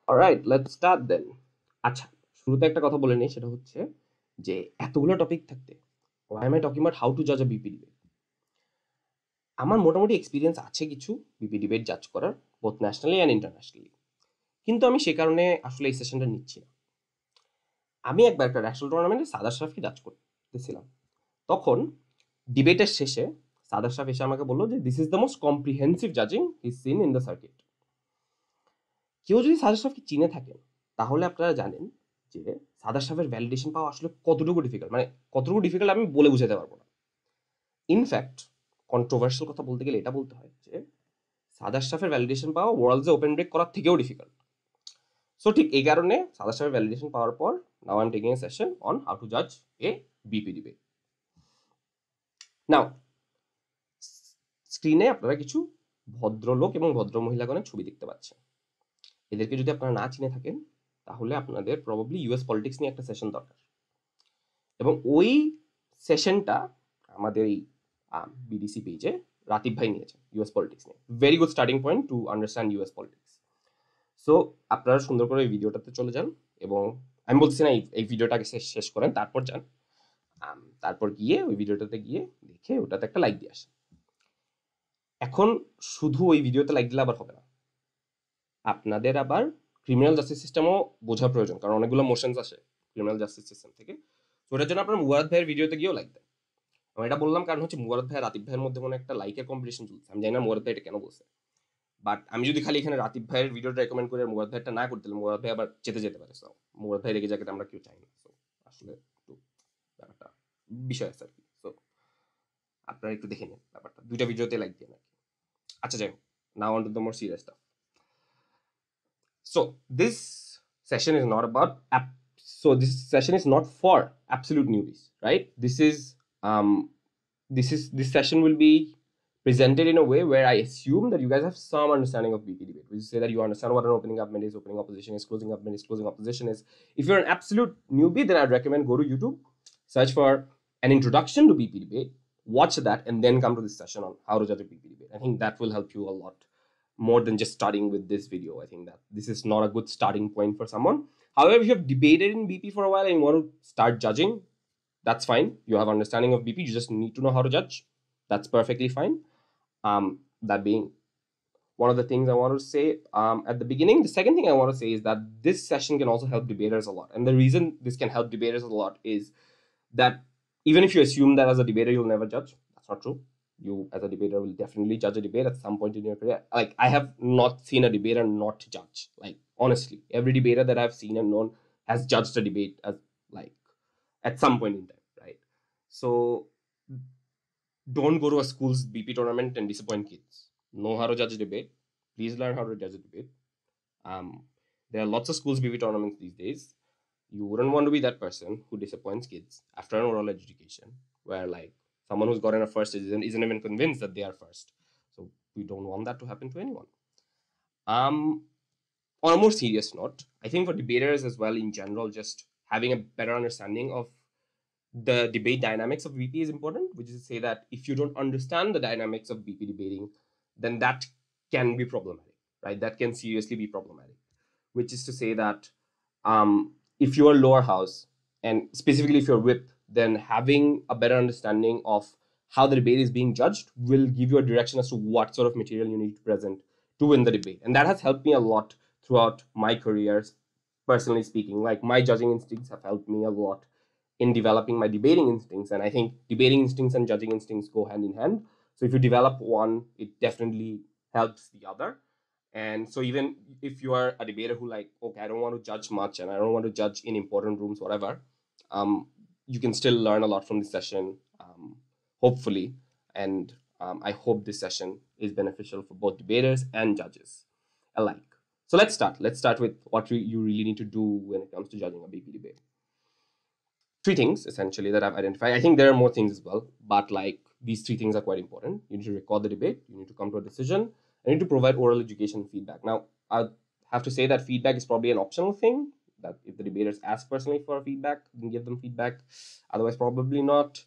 Alright, let's start দেন। আচ্ছা, শুরুতে একটা কথা বলে নিই, সেটা হচ্ছে যে এতগুলো টপিক থাকতে why am I talking about how to judge a BP debate? আমার মোটামুটি এক্সপিরিয়েন্স আছে কিছু বিপি ডিবেট জাজ করার, বোথ ন্যাশনালি অ্যান্ড ইন্টারন্যাশনালি। কিন্তু আমি সে কারণে আসলে এই সেশনটা নিচ্ছি না। আমি একবার একটা ন্যাশনাল টুর্নামেন্টে সাদার শাফকে জাজ করতেছিলাম। তখন ডিবেটের শেষে সাদার শাফ এসে আমাকে বললো যে this is the most comprehensive জাজিং his scene in the circuit. কেউ যদি সাদার শাফকে চিনে থাকেন তাহলে আপনারা জানেন যে সাদার শাফের ভ্যালিডেশন পাওয়া আসলে কতটুকু ডিফিকাল্ট, মানে কতটুকু ডিফিকাল্ট আমি বলে বুঝাতে পারবো না। ইনফ্যাক্ট কন্ট্রোভার্সিয়াল কথা বলতে গেলে এটা বলতে হয় যে সাদার শাফের ভ্যালিডেশন পাওয়া ওয়ার্ল্ডসে ওপেন ব্রেক করার থেকেও ডিফিকাল্ট। সো ঠিক এই কারণে সাদার শাফের ভ্যালিডেশন পাওয়ার পর now I am taking a session on how to জাজ এ বিপি ডিবেট। নাও স্ক্রিনে আপনারা কিছু ভদ্রলোক এবং ভদ্র মহিলাগণের ছবি দেখতে পাচ্ছেন। এদেরকে যদি আপনারা না চিনে থাকেন তাহলে আপনাদের প্রবাবলি ইউএস পলিটিক্স নিয়ে একটা সেশন দরকার, এবং ওই সেশনটা আমাদের এই বিডিসি পেজে রাতিব ভাই নিয়েছেন ইউএস পলিটিক্স নিয়ে। Very good starting point to understand US politics. So আপনারা সুন্দর করে এই ভিডিওটাতে চলে যান, এবং আমি বলছি না এই ভিডিওটাকে শেষ করেন তারপর যান, তারপর গিয়ে ওই ভিডিওটাতে গিয়ে দেখে ওটাতে একটা লাইক দিয়ে আসেন। এখন শুধু ওই ভিডিওতে লাইক দিলে আবার হবে না, আপনাদের আবার ক্রিমিনাল জাস্টিস সিস্টেমও বোঝা প্রয়োজন, কারণ অনেকগুলো মোশনস আসে ক্রিমিনাল জাস্টিস সিস্টেম থেকে। তো ওটার জন্য আপনার মুবারক ভাইয়ের ভিডিওতে গিয়েও লাইক দেন। আমি এটা বললাম কারণ হচ্ছে মুবারক ভাই আর রাতিব ভাইয়ের মধ্যে কোনো একটা লাইকের কম্পিটিশন চলছে। আমি জানি না মুবারক ভাই এটা কেন বলছে, বাট আমি যদি খালি এখানে রাতিব ভাইয়ের ভিডিওটা রেকমেন্ড করে মুবারক ভাইটা না করতে, মুবারক ভাই আবার যেতে পারে। সো মুবারক ভাই রেগে যাকে আমরা কেউ চাই না। সো আসলে একটু ব্যাপারটা বিষয় আছে আর কি। সো আপনারা একটু দেখে নিন ব্যাপারটা, দুইটা ভিডিওতে লাইক দিয়ে আর কি। আচ্ছা যাই হোক, নাও on to the more serious staff. So this session is not about this session is not for absolute newbies, right? This session will be presented in a way where I assume that you guys have some understanding of BP debate, which is say that you understand what an opening argument is, opening opposition is, closing argument is, closing opposition is. If you're an absolute newbie, then I'd recommend go to YouTube, search for an introduction to BP debate, watch that, and then come to this session on how to judge a BP debate. I think that will help you a lot more than just starting with this video. I think that this is not a good starting point for someone. However, if you have debated in BP for a while and you want to start judging, that's fine. You have understanding of BP, you just need to know how to judge. That's perfectly fine. That being one of the things I want to say at the beginning. The second thing I want to say is that this session can also help debaters a lot. And the reason this can help debaters a lot is that even if you assume that as a debater you'll never judge, that's not true. You as a debater will definitely judge a debate at some point in your career. Like, I have not seen a debater not judge. Like, honestly, every debater that I've seen and known has judged a debate as, like, at some point in time, right? So don't go to a school's BP tournament and disappoint kids. Know how to judge a debate. Please learn how to judge a debate. There are lots of schools BP tournaments these days. You wouldn't want to be that person who disappoints kids after an oral adjudication, where, like, someone who's gotten a first isn't even convinced that they are first. So we don't want that to happen to anyone. On a more serious note, I think for debaters as well in general, just having a better understanding of the debate dynamics of BP is important, which is to say that if you don't understand the dynamics of BP debating, then that can be problematic, right? That can seriously be problematic, which is to say that if you're lower house, and specifically if you're whip, then having a better understanding of how the debate is being judged will give you a direction as to what sort of material you need to present to win the debate. And that has helped me a lot throughout my career, personally speaking. Like, my judging instincts have helped me a lot in developing my debating instincts. And I think debating instincts and judging instincts go hand in hand. So if you develop one, it definitely helps the other. And so even if you are a debater who, like, okay, I don't want to judge much and I don't want to judge in important rooms, whatever, you can still learn a lot from this session, hopefully. And I hope this session is beneficial for both debaters and judges alike. So let's start. Let's start with what you really need to do when it comes to judging a BP debate. Three things essentially that I've identified. I think there are more things as well, but, like, these three things are quite important. You need to record the debate, you need to come to a decision, and you need to provide oral education feedback. Now, I have to say that feedback is probably an optional thing, that if the debaters ask personally for feedback, then give them feedback. Otherwise, probably not.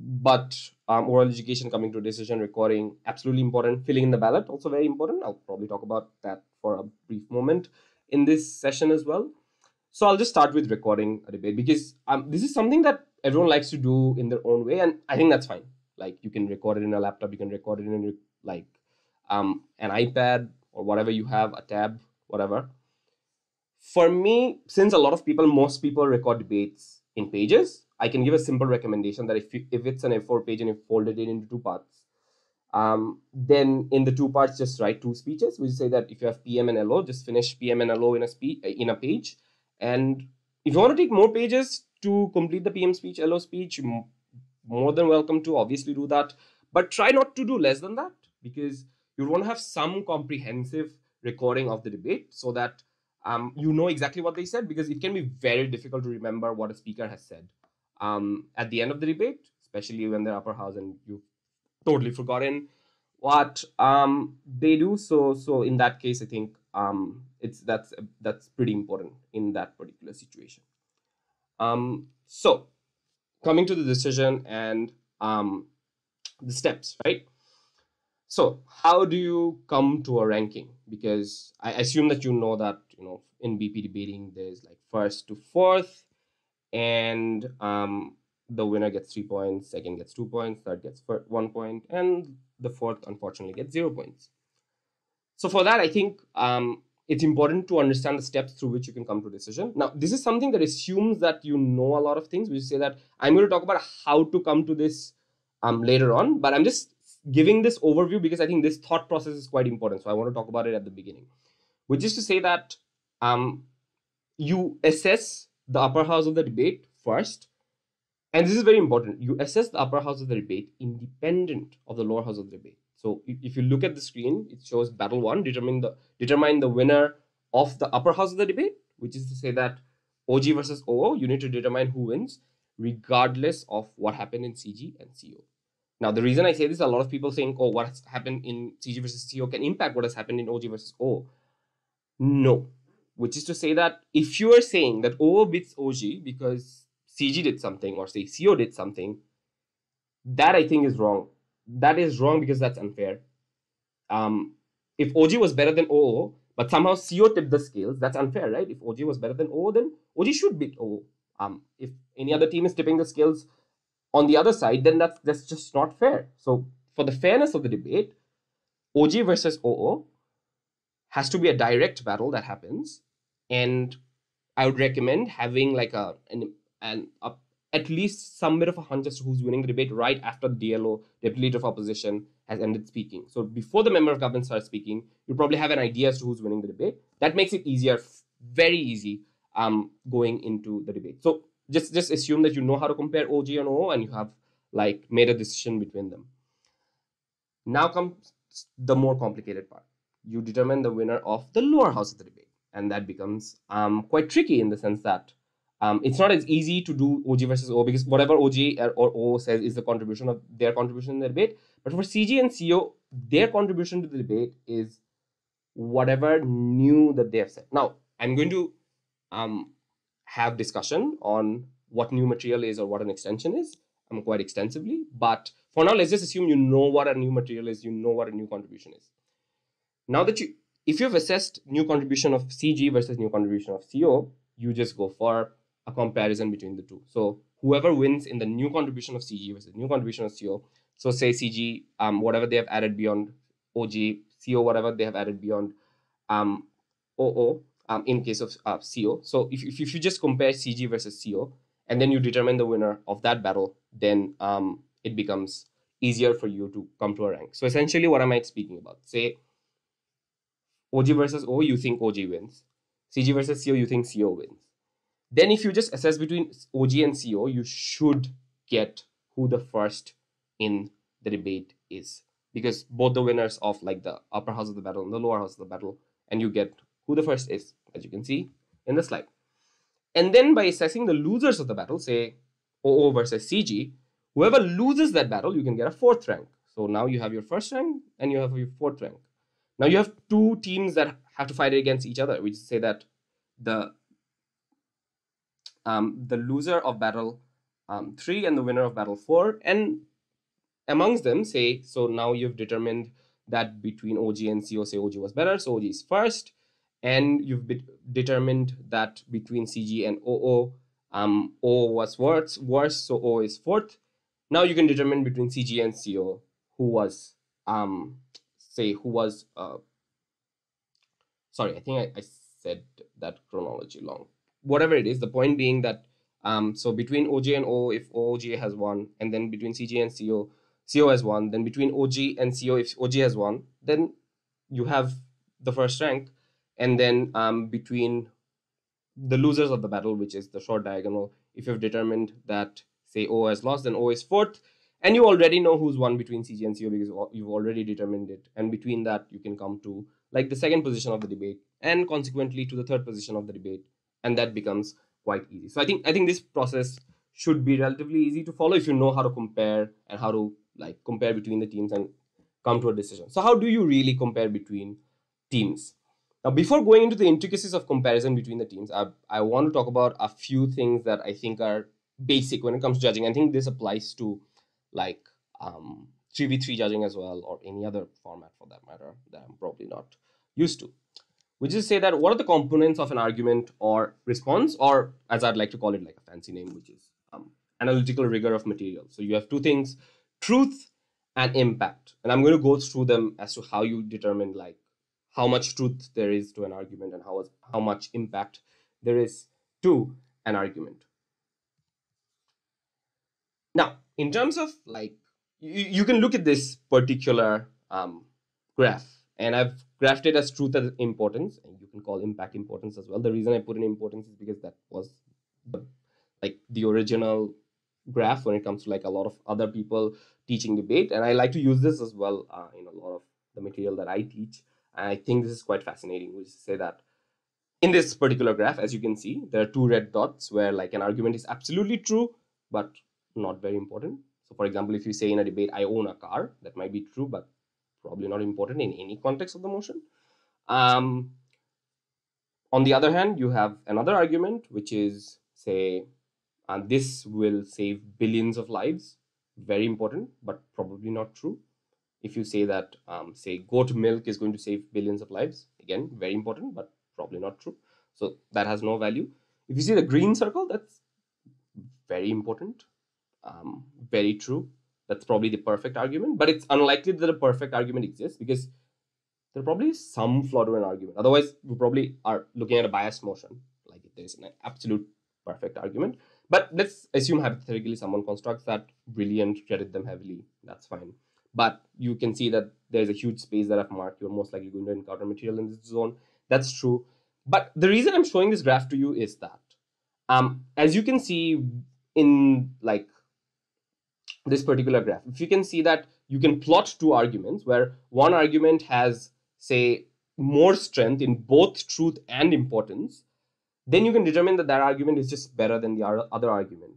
But oral education, coming to decision, recording, absolutely important. Filling in the ballot, also very important. I'll probably talk about that for a brief moment in this session as well. So I'll just start with recording a debate, because this is something that everyone likes to do in their own way, and I think that's fine. Like, you can record it in a laptop, you can record it in like an iPad or whatever you have, a tab, whatever. For me, since a lot of people, most people record debates in pages, I can give a simple recommendation that if it's an A4 page and you folded it into two parts, then in the two parts, just write two speeches. We say that if you have PM and LO, just finish PM and LO in a page. And if you want to take more pages to complete the PM speech, LO speech, more than welcome to obviously do that. But try not to do less than that, because you want to have some comprehensive recording of the debate, so that you know exactly what they said, because it can be very difficult to remember what a speaker has said at the end of the debate, especially when they're upper house and you've totally forgotten what they do. So in that case, I think that's pretty important in that particular situation. So coming to the decision and the steps, right? So how do you come to a ranking? Because I assume that you know that, in BP debating, there's like first to fourth, and the winner gets 3 points, second gets 2 points, third gets 1 point, and the fourth, unfortunately, gets 0 points. So for that, I think it's important to understand the steps through which you can come to a decision. Now, this is something that assumes that you know a lot of things. We say that I'm going to talk about how to come to this later on, but I'm just giving this overview because I think this thought process is quite important. So I want to talk about it at the beginning, which is to say that you assess the upper house of the debate first. And this is very important. You assess the upper house of the debate independent of the lower house of the debate. So if you look at the screen, it shows battle 1, determine the winner of the upper house of the debate, which is to say that OG versus OO, you need to determine who wins, regardless of what happened in CG and CO. Now, the reason I say this, a lot of people think, oh, what has happened in CG versus CO can impact what has happened in OG versus OO. No, which is to say that if you are saying that OO beats OG because CG did something, or say CO did something, that I think is wrong. That is wrong because that's unfair. If OG was better than OO, but somehow CO tipped the scales, that's unfair, right? If OG was better than OO, then OG should beat OO. If any other team is tipping the scales on the other side, then that's just not fair. So for the fairness of the debate, OG versus OO has to be a direct battle that happens, and I would recommend having like at least some bit of a hunch as to who's winning the debate right after the DLO, Deputy Leader of Opposition, has ended speaking. So before the member of government starts speaking, you probably have an idea as to who's winning the debate. That makes it easier, very easy, going into the debate. So just assume that you know how to compare OG and OO, and you have like made a decision between them. Now comes the more complicated part. You determine the winner of the lower house of the debate, and that becomes quite tricky in the sense that it's not as easy to do OG versus O, because whatever OG or O says is the contribution of their contribution in the debate. But for CG and CO, their contribution to the debate is whatever new that they have said. Now, I'm going to have discussion on what new material is or what an extension is quite extensively. But for now, let's just assume you know what a new material is, you know what a new contribution is. Now that if you've assessed new contribution of CG versus new contribution of CO, you just go for a comparison between the two. So whoever wins in the new contribution of CG versus new contribution of CO, so say CG, whatever they have added beyond OG, CO, whatever they have added beyond OO, in case of CO. So if you just compare CG versus CO, and then you determine the winner of that battle, then it becomes easier for you to come to a rank. So essentially, what am I speaking about? Say OG versus O, you think OG wins. CG versus CO, you think CO wins. Then if you just assess between OG and CO, you should get who the first in the debate is, because both the winners of like the upper house of the battle and the lower house of the battle, and you get who the first is, as you can see in the slide. And then by assessing the losers of the battle, say OO versus CG, whoever loses that battle, you can get a 4th rank. So now you have your 1st rank and you have your 4th rank. Now you have two teams that have to fight against each other, which say that the loser of battle 3 and the winner of battle 4. And amongst them, say, so now you've determined that between OG and CO, say OG was better, so OG is first. And you've determined that between CG and OO, O was worse, so O is fourth. Now you can determine between CG and CO who was, sorry, I think I said that chronology long. Whatever it is, the point being that, so between OG and O, if OG has 1, and then between CG and CO, CO has 1, then between OG and CO, if OG has 1, then you have the first rank. And then between the losers of the battle, which is the short diagonal, if you've determined that, say, O has lost, then O is fourth. And you already know who's won between CG and CO because you've already determined it. And between that, you can come to like the second position of the debate and consequently to the third position of the debate. And that becomes quite easy. So I think this process should be relatively easy to follow if you know how to compare and how to like compare between the teams and come to a decision. So how do you really compare between teams? Now, before going into the intricacies of comparison between the teams, I want to talk about a few things that I think are basic when it comes to judging. I think this applies to like 3v3 judging as well, or any other format for that matter that I'm probably not used to. Which is say that what are the components of an argument or response, or as I'd like to call it like a fancy name, which is analytical rigor of material. So you have two things, truth and impact. And I'm going to go through them as to how you determine like how much truth there is to an argument and how much impact there is to an argument. Now, in terms of like, you can look at this particular graph, and I've graphed it as truth as importance, and you can call impact importance as well. The reason I put in importance is because that was the original graph when it comes to like a lot of other people teaching debate, and I like to use this as well in a lot of the material that I teach. And I think this is quite fascinating, which is to say that in this particular graph, as you can see, there are two red dots where like an argument is absolutely true, but not very important. So for example, if you say in a debate, I own a car, that might be true, but probably not important in any context of the motion. On the other hand, you have another argument, which is say, this will save billions of lives. Very important, but probably not true. If you say that, say, goat milk is going to save billions of lives, again, very important, but probably not true. So that has no value. If you see the green circle, that's very important, very true. That's probably the perfect argument, but it's unlikely that a perfect argument exists because there probably is some flaw to an argument. Otherwise, we probably are looking at a biased motion, like if there's an absolute perfect argument. But let's assume hypothetically someone constructs that brilliant, credit them heavily, that's fine. But you can see that there's a huge space that I've marked. You're most likely going to encounter material in this zone. That's true. But the reason I'm showing this graph to you is that, as you can see in like this particular graph, if you can see that you can plot two arguments where one argument has, say, more strength in both truth and importance, then you can determine that that argument is just better than the other argument.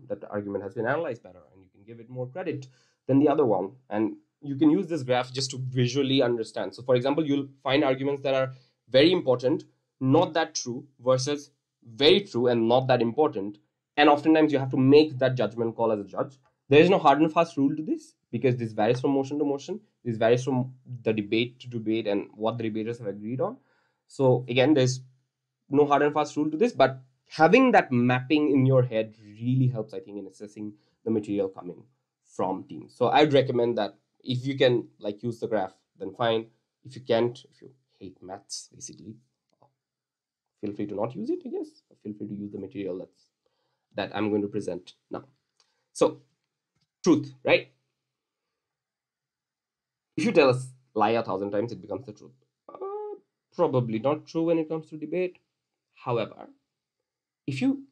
That the argument has been analyzed better, and you can give it more credit than the other one. And you can use this graph just to visually understand. So for example, you'll find arguments that are very important, not that true, versus very true and not that important. And oftentimes you have to make that judgment call as a judge. There is no hard and fast rule to this because this varies from motion to motion. This varies from the debate to debate and what the debaters have agreed on. So again, there's no hard and fast rule to this, but having that mapping in your head really helps, I think, in assessing the material coming from teams. So I'd recommend that if you can like use the graph, then fine. If you can't, if you hate maths, basically, feel free to not use it, I guess. Feel free to use the material that I'm going to present now. So truth, right? If you tell a lie 1,000 times, it becomes the truth. Probably not true when it comes to debate. However, if you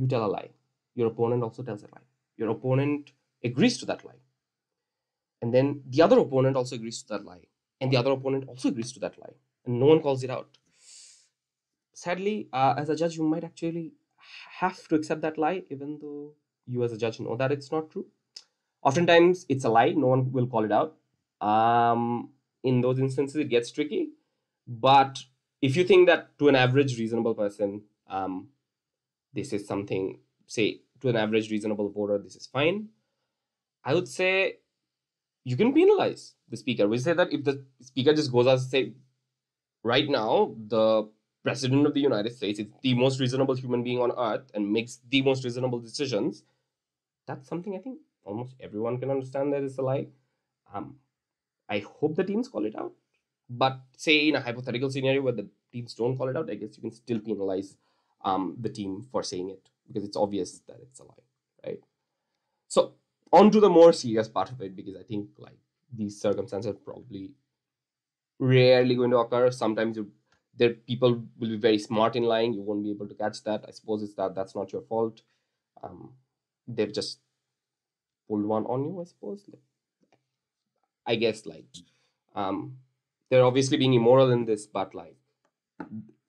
tell a lie, your opponent also tells a lie. Your opponent agrees to that lie. And then the other opponent also agrees to that lie. And the other opponent also agrees to that lie. And no one calls it out. Sadly, as a judge, you might actually have to accept that lie, even though you as a judge know that it's not true. Oftentimes, it's a lie. No one will call it out. In those instances, it gets tricky. But if you think that to an average reasonable person, this is something, say, to an average reasonable voter, this is fine. I would say you can penalize the speaker. We say that if the speaker just goes out and say, right now, the president of the United States is the most reasonable human being on earth and makes the most reasonable decisions, that's something I think almost everyone can understand that it's a lie. I hope the teams call it out. But say in a hypothetical scenario where the teams don't call it out, I guess you can still penalize the team for saying it because it's obvious that it's a lie, right? So on to the more serious part of it, because I think like these circumstances are probably rarely going to occur. Sometimes there people will be very smart in lying. You won't be able to catch that. I suppose it's that's not your fault. They've just pulled one on you, I suppose. I guess like they're obviously being immoral in this, but like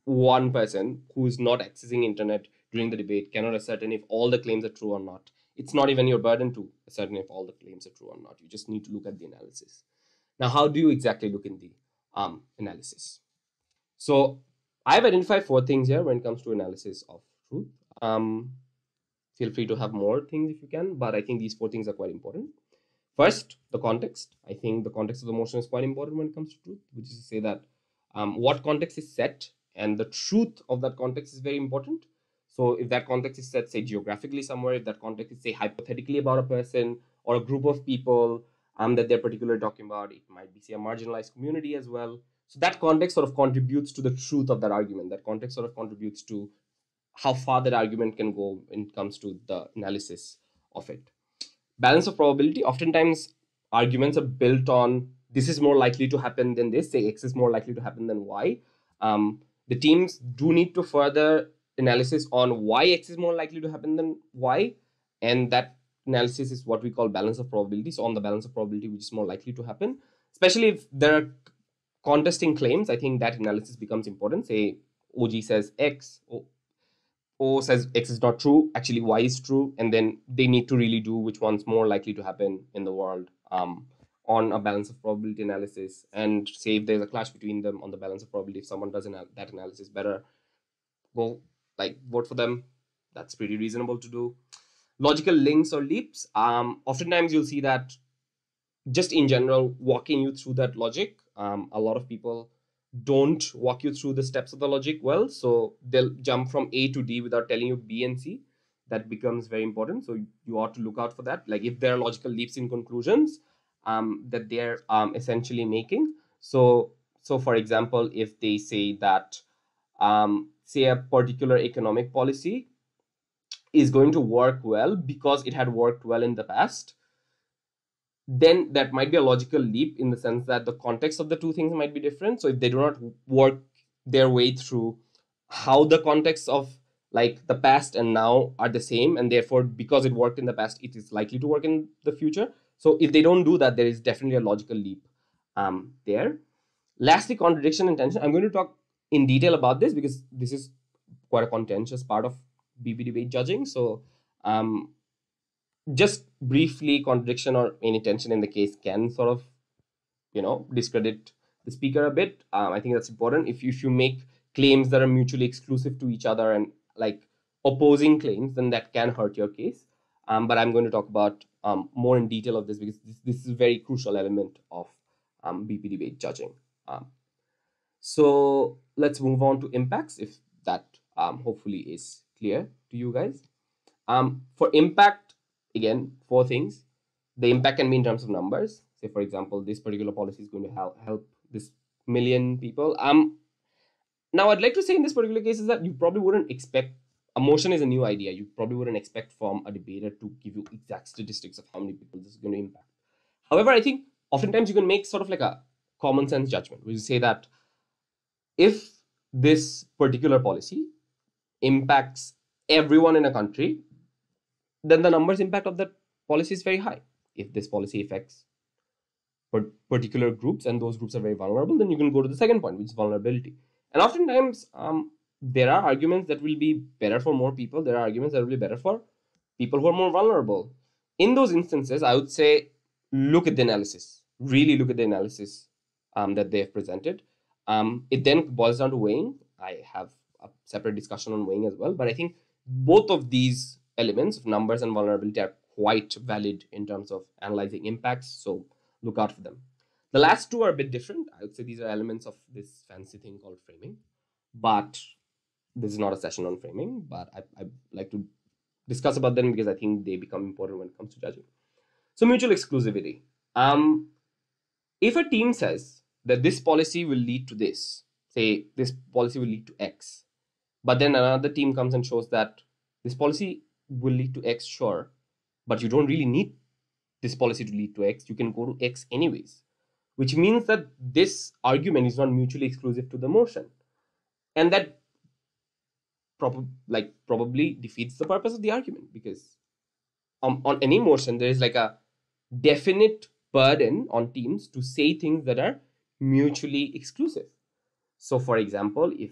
one person who is not accessing internet during the debate cannot ascertain if all the claims are true or not. It's not even your burden to ascertain if all the claims are true or not. You just need to look at the analysis. Now, how do you exactly look in the analysis? So I've identified 4 things here when it comes to analysis of truth. Feel free to have more things if you can, but I think these 4 things are quite important. First, the context. I think the context of the motion is quite important when it comes to truth, which is to say that what context is set and the truth of that context is very important. So if that context is set, say, geographically somewhere, if that context is, say, hypothetically about a person or a group of people that they're particularly talking about, it might be, say, a marginalized community as well. So that context sort of contributes to the truth of that argument. That context sort of contributes to how far that argument can go when it comes to the analysis of it. Balance of probability. Oftentimes, arguments are built on this is more likely to happen than this. Say X is more likely to happen than Y. The teams do need to further analysis on why X is more likely to happen than Y. And that analysis is what we call balance of probability. So on the balance of probability, which is more likely to happen, especially if there are contesting claims, I think that analysis becomes important. Say OG says X, O says X is not true, actually Y is true, and then they need to really do which one's more likely to happen in the world on a balance of probability analysis, and say if there's a clash between them on the balance of probability, if someone does that analysis better, go like vote for them. That's pretty reasonable to do. Logical links or leaps. Oftentimes you'll see that just in general, walking you through that logic, a lot of people don't walk you through the steps of the logic well. So they'll jump from A to D without telling you B and C. That becomes very important. So you ought to look out for that. Like if there are logical leaps in conclusions that they're essentially making. So for example, if they say that, say a particular economic policy is going to work well because it had worked well in the past, then that might be a logical leap in the sense that the context of the two things might be different. So if they do not work their way through how the context of like the past and now are the same, and therefore because it worked in the past, it is likely to work in the future. So if they don't do that, there is definitely a logical leap there. Lastly, contradiction and tension. I'm going to talk in detail about this because this is quite a contentious part of BP debate judging. So just briefly, contradiction or any tension in the case can sort of, discredit the speaker a bit. I think that's important. If you make claims that are mutually exclusive to each other and like opposing claims, then that can hurt your case. But I'm going to talk about more in detail of this because this is a very crucial element of BP debate judging. So let's move on to impacts, if that hopefully is clear to you guys. For impact, again, 4 things. The impact can be in terms of numbers. Say, for example, this particular policy is going to help this million people. Now, I'd like to say in this particular case is that you probably wouldn't expect, a motion is a new idea. You probably wouldn't expect from a debater to give you exact statistics of how many people this is going to impact. However, I think oftentimes you can make sort of like a common sense judgment, which is say that if this particular policy impacts everyone in a country, then the numbers impact of that policy is very high. If this policy affects particular groups and those groups are very vulnerable, then you can go to the second point, which is vulnerability. And oftentimes, there are arguments that will be better for more people. There are arguments that will be better for people who are more vulnerable. In those instances, I would say, look at the analysis. Really look at the analysis that they have presented. It then boils down to weighing. I have a separate discussion on weighing as well. But I think both of these elements of numbers and vulnerability are quite valid in terms of analyzing impacts. So look out for them. The last two are a bit different. I would say these are elements of this fancy thing called framing, but this is not a session on framing, but I like to discuss about them because I think they become important when it comes to judging. So mutual exclusivity. If a team says that this policy will lead to this, say this policy will lead to X, but then another team comes and shows that this policy will lead to X, sure, but you don't really need this policy to lead to X. You can go to X anyways, which means that this argument is not mutually exclusive to the motion. And that probably defeats the purpose of the argument, because on any motion, there is like a definite burden on teams to say things that are mutually exclusive. So for example, if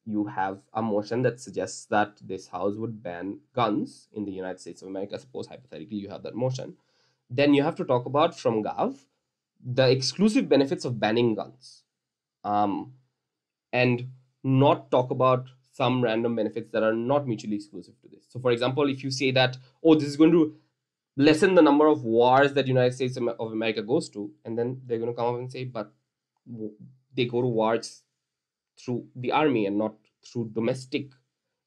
you have a motion that suggests that this house would ban guns in the United States of America, suppose hypothetically you have that motion, then you have to talk about from Gav the exclusive benefits of banning guns, and not talk about some random benefits that are not mutually exclusive to this. So for example, if you say that, oh, this is going to lessen the number of wars that United States of America goes to, and then they're going to come up and say, but they go to wars through the army and not through domestic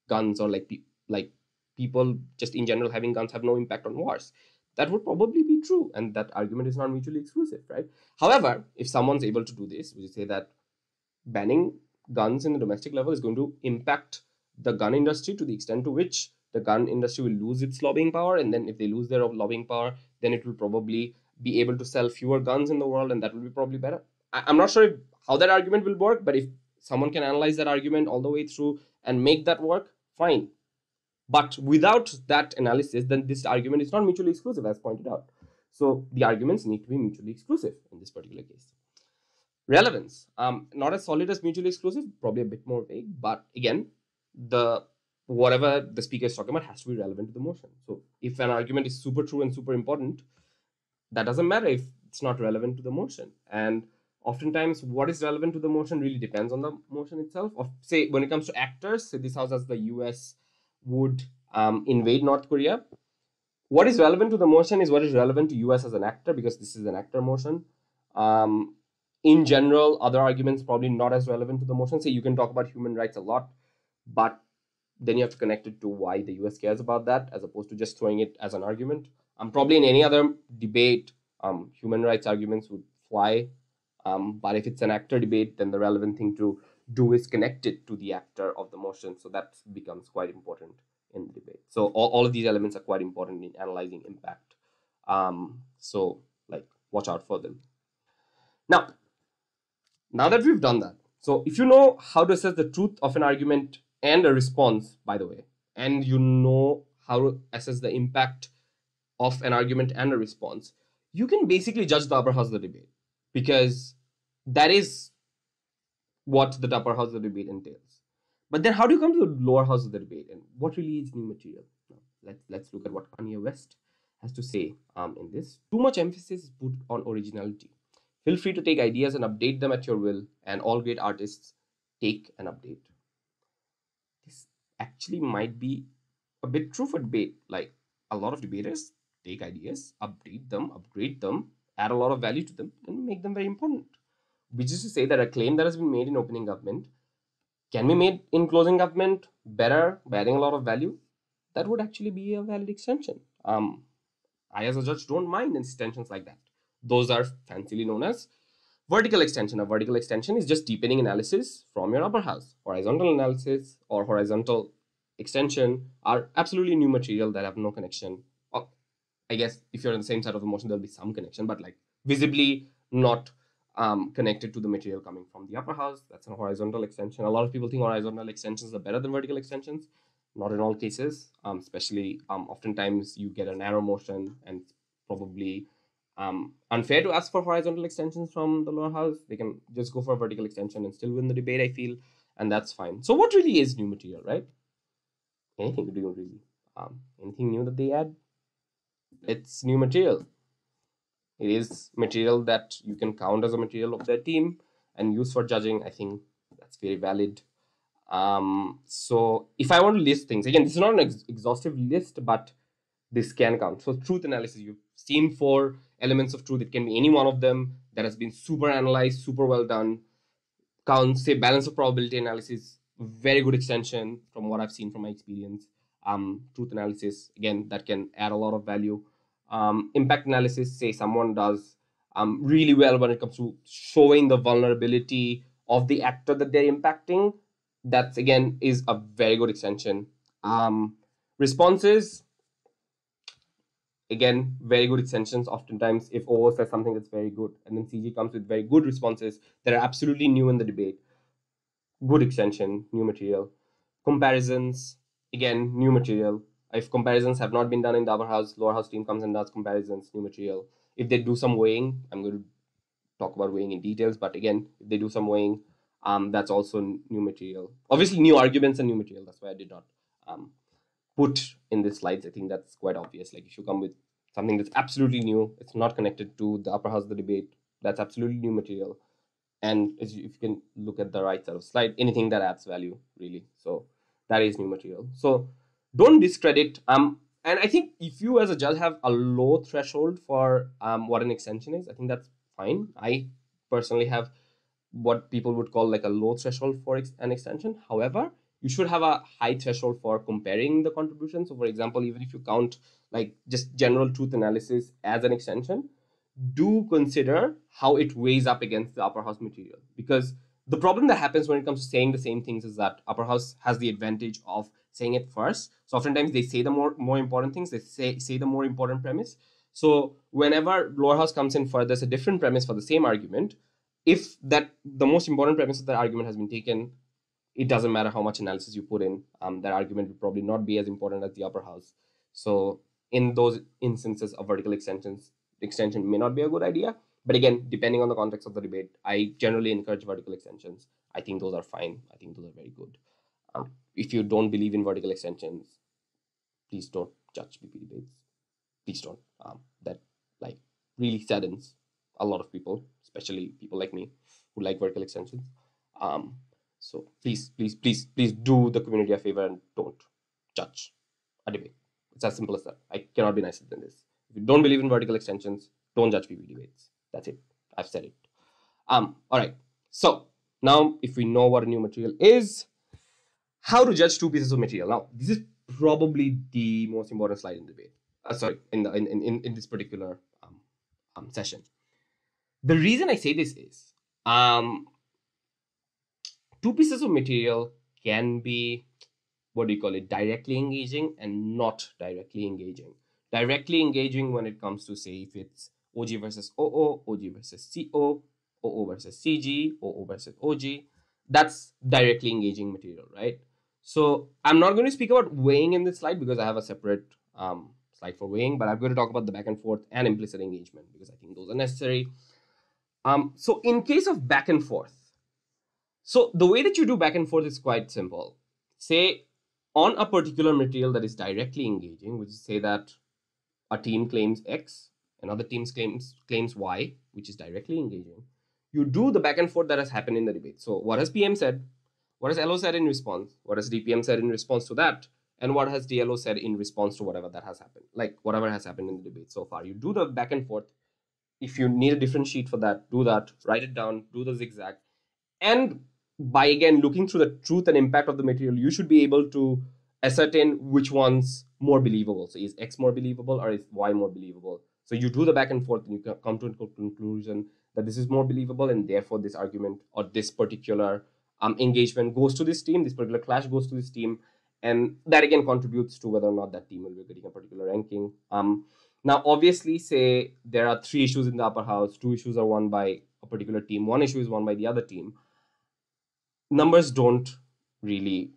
guns, or like people just in general having guns have no impact on wars. That would probably be true, and that argument is not mutually exclusive, right? However, if someone's able to do this, we say that banning guns in the domestic level is going to impact the gun industry to the extent to which the gun industry will lose its lobbying power, and then if they lose their lobbying power, then it will probably be able to sell fewer guns in the world, and that will be probably better. I'm not sure how that argument will work, but if someone can analyze that argument all the way through and make that work, fine. But without that analysis, then this argument is not mutually exclusive, as pointed out. So the arguments need to be mutually exclusive in this particular case. Relevance, not as solid as mutually exclusive, probably a bit more vague, but again, whatever the speaker is talking about has to be relevant to the motion. So if an argument is super true and super important, that doesn't matter if it's not relevant to the motion. And oftentimes what is relevant to the motion really depends on the motion itself. Or say when it comes to actors, say this house as the US would invade North Korea. What is relevant to the motion is what is relevant to US as an actor, because this is an actor motion. In general, other arguments probably not as relevant to the motion. Say you can talk about human rights a lot, but then you have to connect it to why the US cares about that, as opposed to just throwing it as an argument. Probably in any other debate, human rights arguments would fly. But if it's an actor debate, then the relevant thing to do is connect it to the actor of the motion. So that becomes quite important in the debate. So all of these elements are quite important in analyzing impact. So watch out for them. Now that we've done that, so if you know how to assess the truth of an argument and a response, by the way, and you know how to assess the impact of an argument and a response, you can basically judge the upper house of the debate, because that is what the upper house of the debate entails. But then how do you come to the lower house of the debate, and what really is new material? Now, let's look at what Kanye West has to say in this. Too much emphasis is put on originality. Feel free to take ideas and update them at your will, and all great artists take an update. This actually might be a bit true for debate. Like, a lot of debaters take ideas, update them, upgrade them, add a lot of value to them, and make them very important. Which is to say that a claim that has been made in opening government can be made in closing government better by adding a lot of value. That would actually be a valid extension. I as a judge don't mind extensions like that. Those are fancily known as vertical extension. A vertical extension is just deepening analysis from your upper house. Horizontal analysis or horizontal extension are absolutely new material that have no connection. Or, I guess if you're on the same side of the motion, there'll be some connection, but visibly not connected to the material coming from the upper house. That's a horizontal extension. A lot of people think horizontal extensions are better than vertical extensions. Not in all cases, especially oftentimes you get a narrow motion, and probably unfair to ask for horizontal extensions from the lower house. They can just go for a vertical extension and still win the debate, I feel, and that's fine. So what really is new material, right? Anything to do really. Anything new that they add? It's new material. It is material that you can count as a material of their team and use for judging. I think that's very valid. So if I want to list things, again, this is not an exhaustive list, but this can count. So truth analysis, you've seen 4 elements of truth. It can be any one of them that has been super analyzed, super well done. Counts, say balance of probability analysis, very good extension from what I've seen from my experience. Truth analysis, again, that can add a lot of value. Impact analysis, say someone does really well when it comes to showing the vulnerability of the actor that they're impacting. That's, again, is a very good extension. Responses, again, very good extensions. Oftentimes, if OO says something that's very good, and then CG comes with very good responses that are absolutely new in the debate, good extension, new material. Comparisons, again, new material. If comparisons have not been done in the upper house, lower house team comes and does comparisons, new material. If they do some weighing, I'm going to talk about weighing in details, but again, if they do some weighing, that's also new material. Obviously, new arguments and new material. That's why I did not put in the slides. I think that's quite obvious. Like if you come with something that's absolutely new, it's not connected to the upper house of the debate, that's absolutely new material. And if you can look at the right side of the slide, anything that adds value, really. So that is new material. So don't discredit. And I think if you as a judge have a low threshold for what an extension is, I think that's fine. I personally have what people would call like a low threshold for an extension. However, you should have a high threshold for comparing the contributions. So for example, even if you count like just general truth analysis as an extension, do consider how it weighs up against the upper house material, because the problem that happens when it comes to saying the same things is that upper house has the advantage of saying it first. So oftentimes they say the more important things, they say the more important premise. So whenever lower house comes in for there's a different premise for the same argument, if that the most important premise of that argument has been taken, it doesn't matter how much analysis you put in, that argument will probably not be as important as the upper house. So in those instances of vertical extension may not be a good idea. But again, depending on the context of the debate, I generally encourage vertical extensions. I think those are fine. I think those are very good. If you don't believe in vertical extensions, please don't judge BP debates. Please don't. That like really saddens a lot of people, especially people like me who like vertical extensions. So please do the community a favor and don't judge a debate. It's as simple as that. I cannot be nicer than this. If you don't believe in vertical extensions, don't judge BP debates. That's it. I've said it. All right. So now if we know what a new material is, how to judge 2 pieces of material. Now, this is probably the most important slide in the debate. In this particular session. The reason I say this is 2 pieces of material can be, what do you call it, directly engaging and not directly engaging. Directly engaging when it comes to, say, if it's OG versus OO, OG versus CO, OO versus CG, OO versus OG, that's directly engaging material, right? So I'm not going to speak about weighing in this slide because I have a separate slide for weighing, but I'm going to talk about the back and forth and implicit engagement because I think those are necessary. So in case of back and forth, so the way that you do back and forth is quite simple. Say on a particular material that is directly engaging, which is say that a team claims X, another team claims Y, which is directly engaging. You do the back and forth that has happened in the debate. So what has PM said? What has LO said in response? What has DPM said in response to that? And what has DLO said in response to whatever that has happened? Like whatever has happened in the debate so far. You do the back and forth. If you need a different sheet for that, do that. Write it down. Do the zigzag. And by again looking through the truth and impact of the material, you should be able to ascertain which one's more believable. So is X more believable or is Y more believable? So you do the back and forth and you come to a conclusion that this is more believable and therefore this argument or this particular engagement goes to this team, this particular clash goes to this team, and that again contributes to whether or not that team will be getting a particular ranking. Now, obviously, say there are 3 issues in the upper house, 2 issues are won by a particular team, 1 issue is won by the other team. Numbers don't really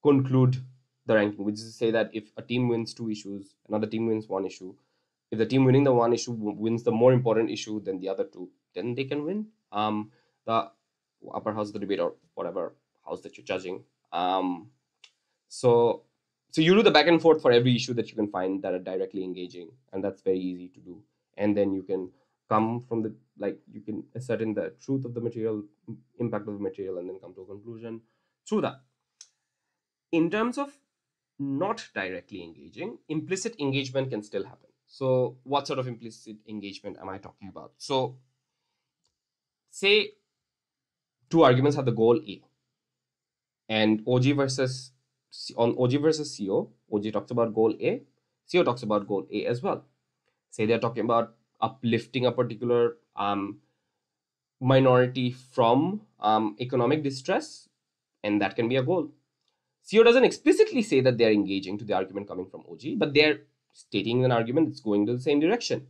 conclude the ranking, which is to say that if a team wins 2 issues, another team wins 1 issue. If the team winning the 1 issue wins the more important issue than the other 2, then they can win the upper house of the debate or whatever house that you're judging. So you do the back and forth for every issue that you can find that are directly engaging, and that's very easy to do. And then you can come from the, like, you can ascertain the truth of the material, impact of the material, and then come to a conclusion. through that. In terms of not directly engaging, implicit engagement can still happen. So what sort of implicit engagement am I talking about? So say two arguments have the goal A, and OG versus CO, OG talks about goal A, CO talks about goal A as well. Say they're talking about uplifting a particular minority from economic distress, and that can be a goal. CO doesn't explicitly say that they're engaging to the argument coming from OG, but they're stating an argument that's going to the same direction.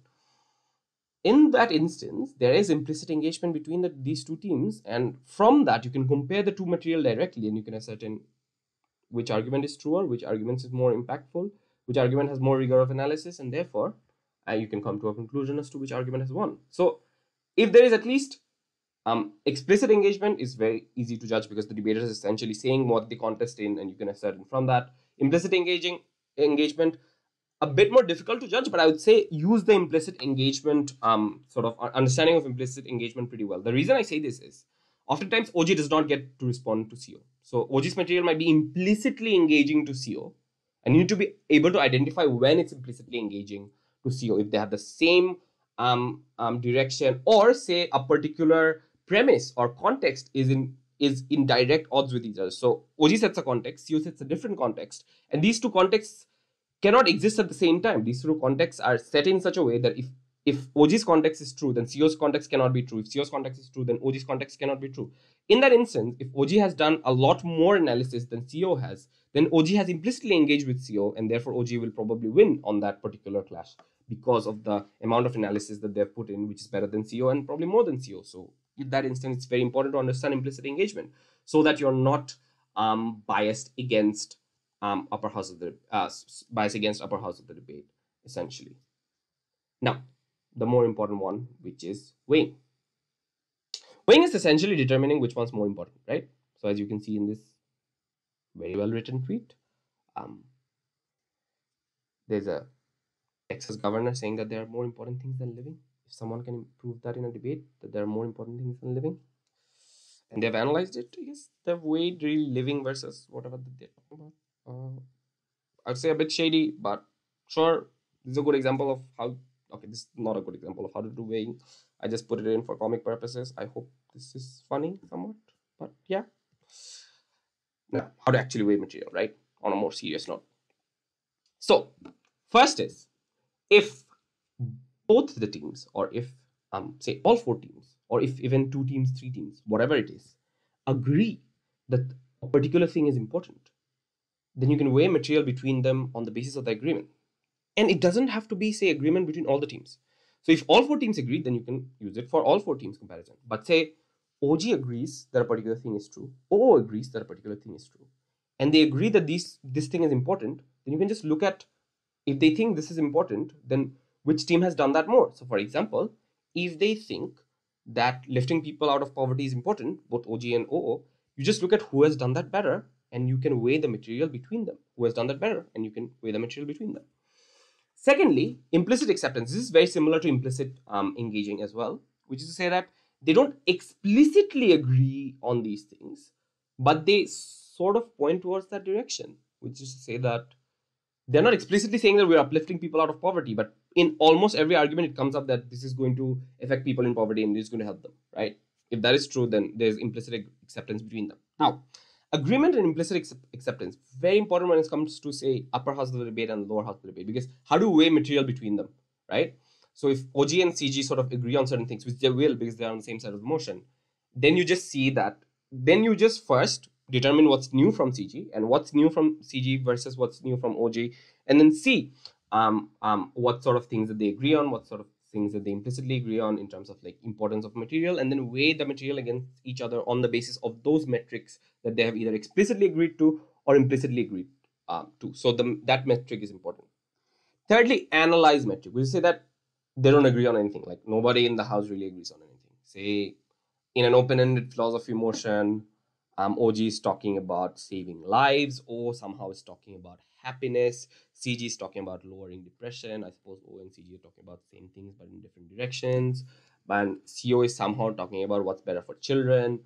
In that instance, there is implicit engagement between these two teams, and from that, you can compare the two material directly, and you can ascertain which argument is truer, which argument is more impactful, which argument has more rigor of analysis, and therefore, you can come to a conclusion as to which argument has won. So, if there is at least explicit engagement, is very easy to judge because the debater is essentially saying what they contest in, and you can ascertain from that. Implicit engagement, a bit more difficult to judge, but I would say use the implicit engagement sort of understanding of implicit engagement pretty well. The reason I say this is oftentimes OG does not get to respond to CO. So OG's material might be implicitly engaging to CO, and you need to be able to identify when it's implicitly engaging to CO, if they have the same direction, or say a particular premise or context is in direct odds with each other. So OG sets a context, CO sets a different context, and these two contexts cannot exist at the same time. These two contexts are set in such a way that if OG's context is true, then CO's context cannot be true. If CO's context is true, then OG's context cannot be true. In that instance, if OG has done a lot more analysis than CO has, then OG has implicitly engaged with CO, and therefore OG will probably win on that particular clash because of the amount of analysis that they've put in, which is better than CO and probably more than CO. So in that instance, it's very important to understand implicit engagement so that you're not biased against upper house of the bias against upper house of the debate, essentially. Now, the more important one, which is weighing. Weighing is essentially determining which one's more important, right? So as you can see in this very well written tweet, there's a Texas governor saying that there are more important things than living. If someone can prove that in a debate, that there are more important things than living, and they've analyzed it, I guess they've weighed really living versus whatever they're talking about. I'd say a bit shady, but sure, this is a good example of how. Okay, this is not a good example of how to do weighing. I just put it in for comic purposes. I hope this is funny somewhat, but yeah. Now, how to actually weigh material, right? On a more serious note. So, first is if both the teams, or if say all four teams, or if even 2 teams, 3 teams, whatever it is, agree that a particular thing is important, then you can weigh material between them on the basis of the agreement. And it doesn't have to be, say, agreement between all the teams. So if all 4 teams agree, then you can use it for all 4 teams comparison. But say OG agrees that a particular thing is true, OO agrees that a particular thing is true, and they agree that this thing is important, then you can just look at, if they think this is important, then which team has done that more. So for example, if they think that lifting people out of poverty is important, both OG and OO, you just look at who has done that better, and you can weigh the material between them. Who has done that better, and you can weigh the material between them. Secondly, implicit acceptance. This is very similar to implicit engaging as well, which is to say that they don't explicitly agree on these things, but they sort of point towards that direction, which is to say that they're not explicitly saying that we're uplifting people out of poverty, but in almost every argument, it comes up that this is going to affect people in poverty and it's going to help them, right? If that is true, then there's implicit acceptance between them. Now, agreement and implicit acceptance, very important when it comes to, say, upper house of the debate and lower house of the debate, because how do you weigh material between them, right? So if OG and CG sort of agree on certain things, which they will because they're on the same side of the motion, then you just see that, then you just first determine what's new from CG and what's new from CG versus what's new from OG, and then see what sort of things that they agree on, what sort of things that they implicitly agree on in terms of like importance of material, and then weigh the material against each other on the basis of those metrics that they have either explicitly agreed to or implicitly agreed to. So that metric is important. Thirdly, analyze metric. We say that they don't agree on anything. Like nobody in the house really agrees on anything. Say in an open-ended philosophy motion, OG is talking about saving lives, O somehow is talking about happiness, CG is talking about lowering depression. I suppose O and CG are talking about the same things but in different directions. But CO is somehow talking about what's better for children.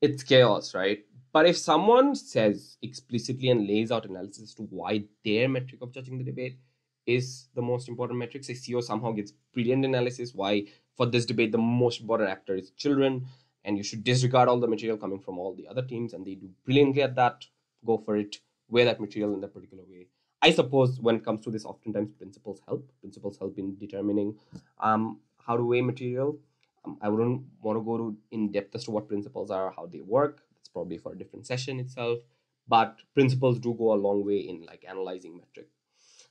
It's chaos, right? But if someone says explicitly and lays out analysis as to why their metric of judging the debate is the most important metric, say CEO somehow gives brilliant analysis why for this debate the most important actor is children, and you should disregard all the material coming from all the other teams, and they do brilliantly at that, go for it, weigh that material in that particular way. I suppose when it comes to this, oftentimes principles help in determining how to weigh material. I wouldn't want to go to in depth as to what principles are, how they work. It's probably for a different session itself, but principles do go a long way in like analyzing metric.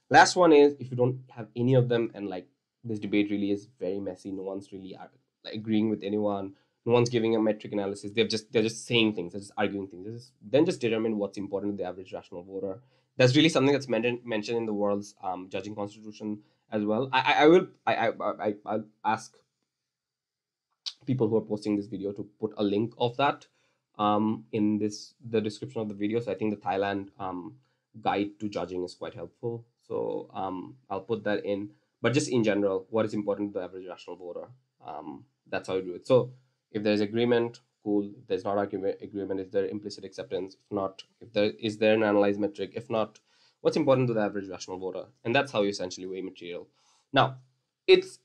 Last one is, if you don't have any of them, and like this debate really is very messy, no one's really like agreeing with anyone, no one's giving a metric analysis, they're just saying things, they're just arguing things, then just determine what's important to the average rational voter. That's really something that's mentioned in the world's judging constitution as well. I'll ask people who are posting this video to put a link of that in the description of the video. So I think the Thailand guide to judging is quite helpful. So I'll put that in. But just in general, what is important to the average rational voter? That's how you do it. So if there's agreement, cool. If there's not agreement, is there implicit acceptance? If not, is there an analyzed metric? If not, what's important to the average rational voter? And that's how you essentially weigh material. Now, it's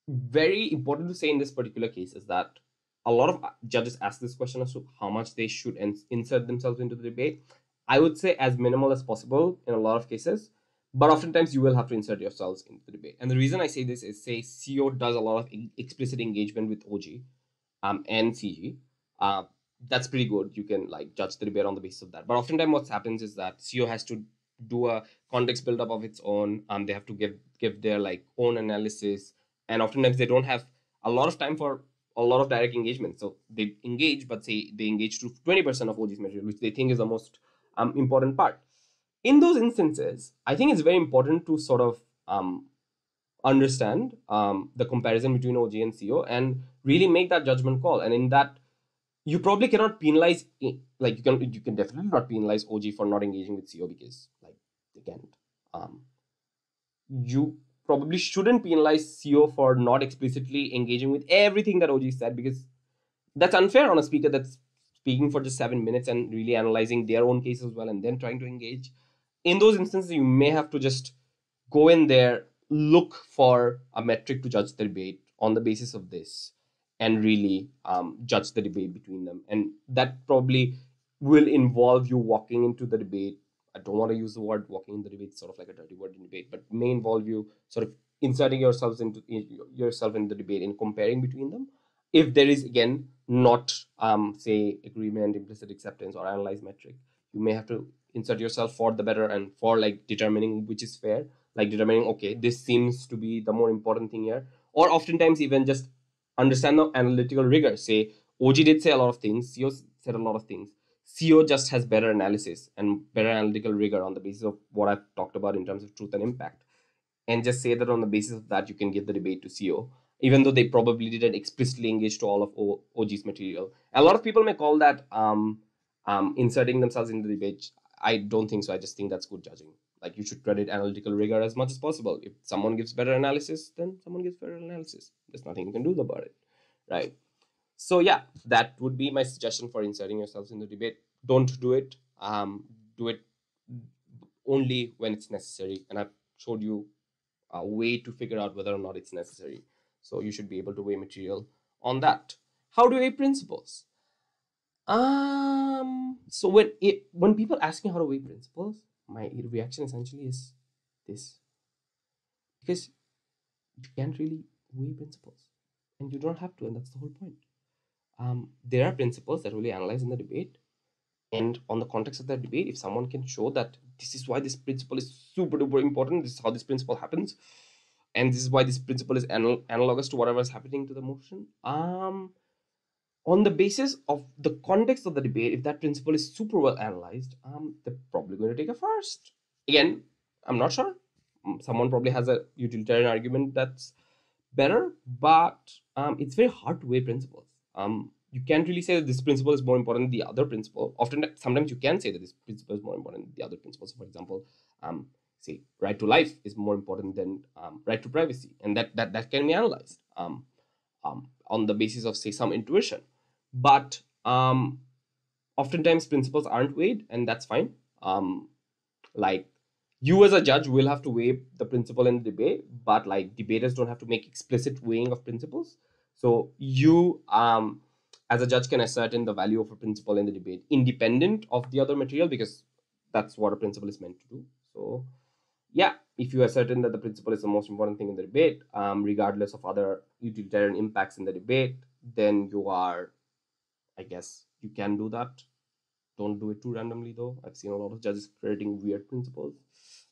very important to say in this particular case is that a lot of judges ask this question as to how much they should insert themselves into the debate. I would say as minimal as possible in a lot of cases, but oftentimes you will have to insert yourselves into the debate. And the reason I say this is, say CEO does a lot of explicit engagement with OG and CG. That's pretty good. You can like judge the debate on the basis of that. But oftentimes what happens is that CEO has to do a context buildup of its own. They have to give their like own analysis, and oftentimes they don't have a lot of time for a lot of direct engagement. So they engage, but say they engage to 20% of OG's material, which they think is the most important part. In those instances, I think it's very important to sort of understand the comparison between OG and CO and really make that judgment call. And in that, you probably cannot penalize, like you can definitely not penalize OG for not engaging with CO, because like they can't. You probably shouldn't penalize CO for not explicitly engaging with everything that OG said, because that's unfair on a speaker that's speaking for just 7 minutes and really analyzing their own case as well and then trying to engage. In those instances, you may have to just go in there, look for a metric to judge the debate on the basis of this, and really judge the debate between them. And that probably will involve you walking into the debate. I don't want to use the word walking in the debate, sort of like a dirty word in debate, but may involve you sort of inserting yourself in the debate and comparing between them. If there is, again, not say agreement, implicit acceptance, or analyzed metric, you may have to insert yourself for the better and for like determining which is fair, like determining, okay, this seems to be the more important thing here. Or oftentimes even just understand the analytical rigor. Say OG did say a lot of things, CO said a lot of things. CO just has better analysis and better analytical rigor on the basis of what I've talked about in terms of truth and impact. And just say that on the basis of that, you can give the debate to CO, even though they probably didn't explicitly engage to all of OG's material. A lot of people may call that inserting themselves in the debate. I don't think so. I just think that's good judging. Like, you should credit analytical rigor as much as possible. If someone gives better analysis, then someone gives better analysis. There's nothing you can do about it, right? So yeah, that would be my suggestion for inserting yourselves in the debate. Don't do it. Do it only when it's necessary. And I've showed you a way to figure out whether or not it's necessary. So you should be able to weigh material on that. How do you weigh principles? So when people ask me how to weigh principles, my reaction essentially is this: because you can't really weigh principles, and you don't have to, and that's the whole point. There are principles that really analyze in the debate, and on the context of that debate, if someone can show that this is why this principle is super duper important, this is how this principle happens, and this is why this principle is analogous to whatever is happening to the motion, on the basis of the context of the debate, if that principle is super well analyzed, they're probably going to take a first. Again, I'm not sure. Someone probably has a utilitarian argument that's better, but it's very hard to weigh principles. You can't really say that this principle is more important than the other principle. Sometimes you can say that this principle is more important than the other principles. For example, say right to life is more important than right to privacy, and that can be analyzed on the basis of, say, some intuition. But oftentimes principles aren't weighed, and that's fine. Like, you as a judge will have to weigh the principle in the debate, but like debaters don't have to make explicit weighing of principles. So you as a judge can ascertain the value of a principle in the debate independent of the other material, because that's what a principle is meant to do. So yeah, if you ascertain that the principle is the most important thing in the debate, regardless of other utilitarian impacts in the debate, then you are, I guess, you can do that. Don't do it too randomly, though. I've seen a lot of judges creating weird principles.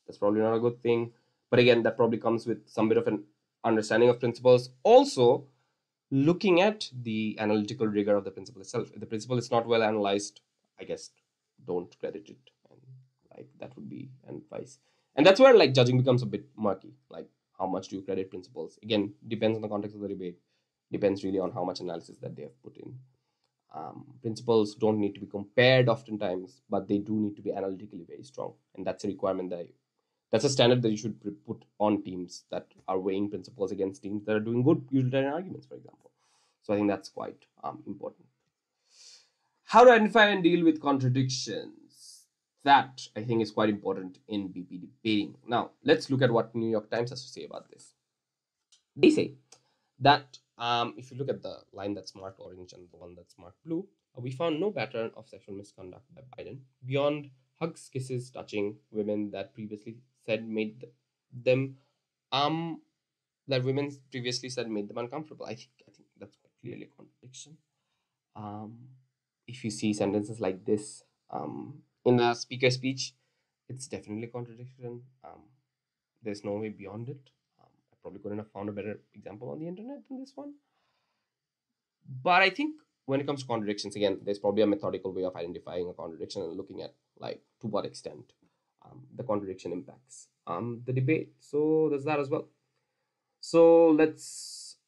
That's probably not a good thing. But again, that probably comes with some bit of an understanding of principles. Also, looking at the analytical rigor of the principle itself. If the principle is not well analyzed, I guess don't credit it. And like that would be advice. And that's where like judging becomes a bit murky. Like, how much do you credit principles? Again, depends on the context of the debate. Depends really on how much analysis that they have put in. Principles don't need to be compared oftentimes, but they do need to be analytically very strong, and that's a requirement that's a standard that you should put on teams that are weighing principles against teams that are doing good utilitarian arguments, for example. So I think that's quite important. How to identify and deal with contradictions, that I think is quite important in BP debating. Now let's look at what New York Times has to say about this. They say that if you look at the line that's marked orange and the one that's marked blue, we found no pattern of sexual misconduct by Biden beyond hugs, kisses, touching women that previously said made them that women previously said made them uncomfortable. I think that's clearly a contradiction. If you see sentences like this in a speaker speech, it's definitely a contradiction. There's no way beyond it. I probably couldn't have found a better example on the internet than this one. But I think when it comes to contradictions, again, there's probably a methodical way of identifying a contradiction and looking at like to what extent the contradiction impacts the debate. So there's that as well. So let's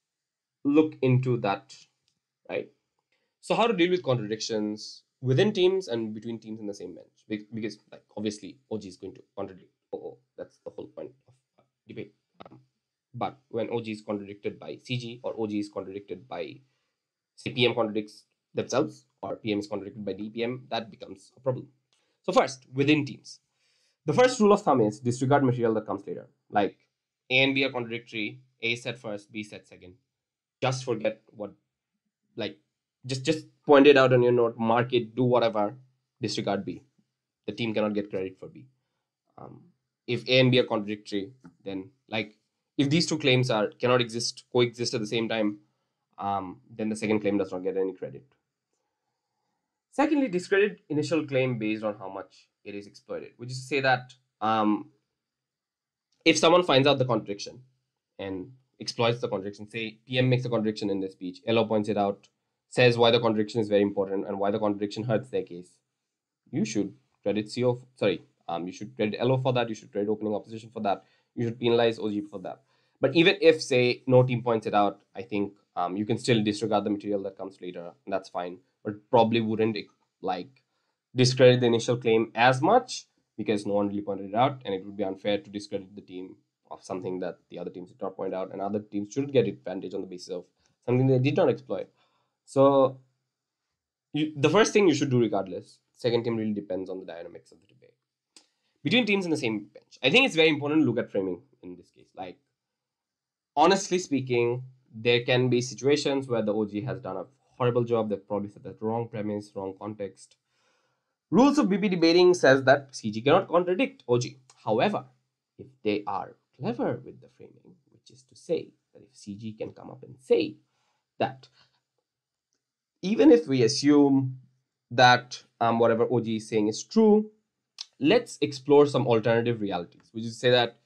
look into that, right? So how to deal with contradictions within teams and between teams in the same bench? Because like obviously OG is going to contradict OO. That's the whole point of debate. But when OG is contradicted by CG, or OG is contradicted by, say, PM contradicts themselves, or PM is contradicted by DPM, that becomes a problem. So first, within teams, the first rule of thumb is disregard material that comes later. Like A and B are contradictory, A said first, B said second. Just forget what, like, just point it out on your note, mark it, do whatever, disregard B. The team cannot get credit for B. If A and B are contradictory, then like if these two claims cannot coexist at the same time, then the second claim does not get any credit. Secondly, discredit initial claim based on how much it is exploited, which is to say that if someone finds out the contradiction and exploits the contradiction, say PM makes a contradiction in their speech, LO points it out, says why the contradiction is very important and why the contradiction hurts their case, you should credit you should credit LO for that, you should credit opening opposition for that, you should penalize OG for that. But even if, say, no team points it out, I think you can still disregard the material that comes later, and that's fine. But probably wouldn't like discredit the initial claim as much because no one really pointed it out, and it would be unfair to discredit the team of something that the other teams did not point out, and other teams should get advantage on the basis of something they did not exploit. So the first thing you should do regardless. Second thing really depends on the dynamics of the debate between teams in the same bench. I think it's very important to look at framing in this case. Like, honestly speaking, there can be situations where the OG has done a horrible job. They've probably set the wrong premise, wrong context. Rules of BP debating says that CG cannot contradict OG. However, if they are clever with the framing, which is to say that if CG can come up and say that even if we assume that whatever OG is saying is true, let's explore some alternative realities, which is to say that,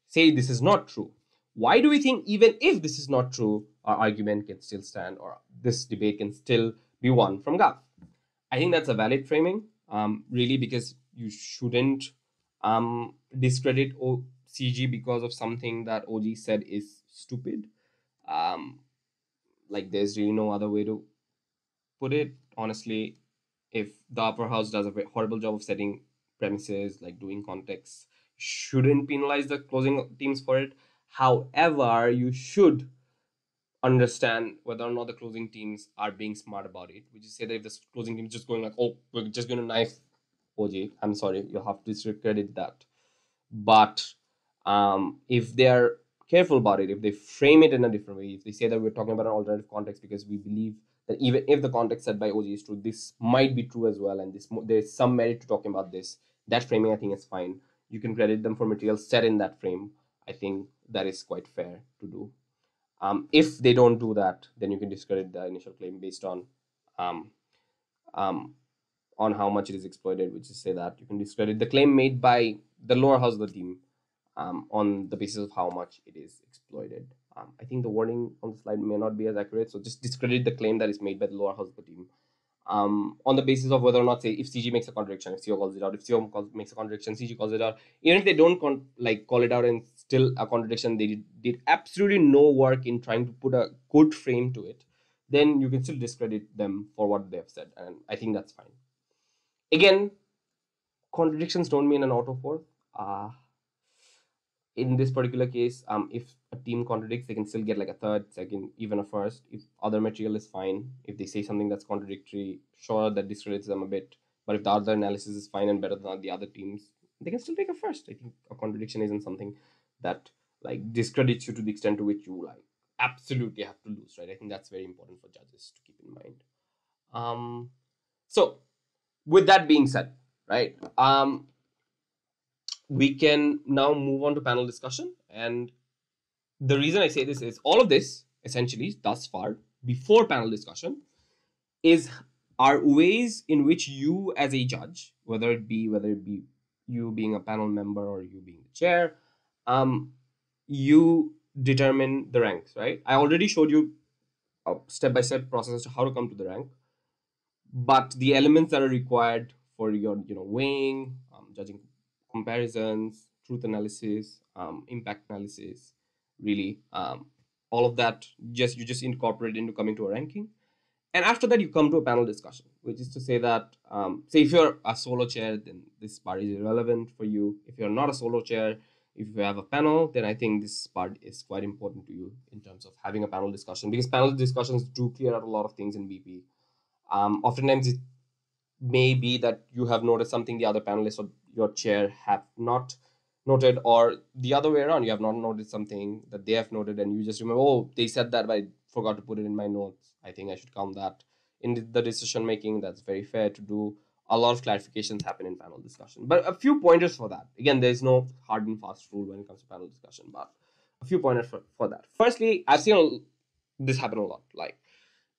say this is not true. Why do we think even if this is not true, our argument can still stand, or this debate can still be won from Gav? I think that's a valid framing, really, because you shouldn't discredit CG because of something that OG said is stupid. Like, there's really no other way to put it. Honestly, if the upper house does a horrible job of setting premises, like doing context, shouldn't penalize the closing teams for it. However, you should understand whether or not the closing teams are being smart about it. We just say that if the closing team is just going like, oh, we're just going to knife OJ, I'm sorry, you'll have to discredit that. But if they're careful about it, if they frame it in a different way, if they say that we're talking about an alternative context because we believe that even if the context set by OJ is true, this might be true as well, and there's some merit to talking about this, that framing I think is fine. You can credit them for material set in that frame. I think that is quite fair to do. If they don't do that, then you can discredit the initial claim based um, um, on how much it is exploited, which is say that you can discredit the claim made by the lower house of the team on the basis of how much it is exploited. I think the wording on the slide may not be as accurate, so just discredit the claim that is made by the lower house of the team on the basis of whether or not, say, if CG makes a contradiction, if CO calls it out, if CO makes a contradiction, CG calls it out, even if they don't call it out and still a contradiction, they did absolutely no work in trying to put a good frame to it, then you can still discredit them for what they have said, and I think that's fine. Again, contradictions don't mean an auto fourth. In this particular case, if a team contradicts, they can still get like a third, second, even a first. If other material is fine, if they say something that's contradictory, sure, that discredits them a bit. But if the other analysis is fine and better than the other teams, they can still take a first. I think a contradiction isn't something that like discredits you to the extent to which you like absolutely have to lose, right? I think that's very important for judges to keep in mind. So with that being said, right, we can now move on to panel discussion. And the reason I say this is all of this essentially thus far before panel discussion are ways in which you as a judge, whether it be you being a panel member or you being the chair, you determine the ranks, right? I already showed you a step-by-step process as to how to come to the rank, but the elements that are required for your weighing, judging comparisons, truth analysis, impact analysis, really, all of that you just incorporate into coming to a ranking. And after that, you come to a panel discussion, which is to say that, say if you're a solo chair, then this part is irrelevant for you. If you're not a solo chair, if you have a panel, then I think this part is quite important to you in terms of having a panel discussion, because panel discussions do clear out a lot of things in BP. Oftentimes it may be that you have noticed something the other panelists or your chair have not noted, or the other way around, you have not noticed something that they have noted and you just remember, oh, they said that, but I forgot to put it in my notes. I think I should count that in the decision making. That's very fair to do. A lot of clarifications happen in panel discussion, but a few pointers for that. Again, there's no hard and fast rule when it comes to panel discussion, but a few pointers for that. Firstly, I've seen this happen a lot. Like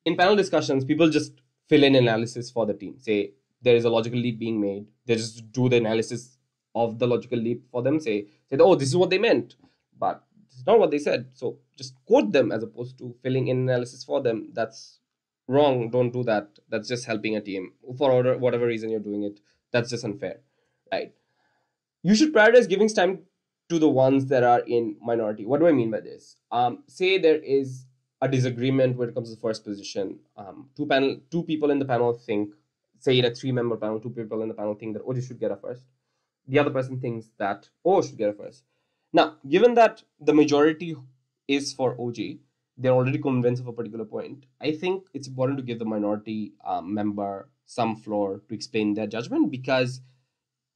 in panel discussions, people just fill in analysis for the team. Say there is a logical leap being made, they just do the analysis of the logical leap for them. Say, oh, this is what they meant, but this is not what they said. So just quote them as opposed to filling in analysis for them. That's wrong. Don't do that. That's just helping a team for whatever reason you're doing it. That's just unfair, right? You should prioritize giving time to the ones that are in minority. What do I mean by this? Say there is a disagreement when it comes to the first position. Two people in the panel think, say in a 3-member panel, 2 people in the panel think that OJ should get a first. The other person thinks that O should get a first. Now, given that the majority is for OJ, they're already convinced of a particular point. I think it's important to give the minority member some floor to explain their judgment, because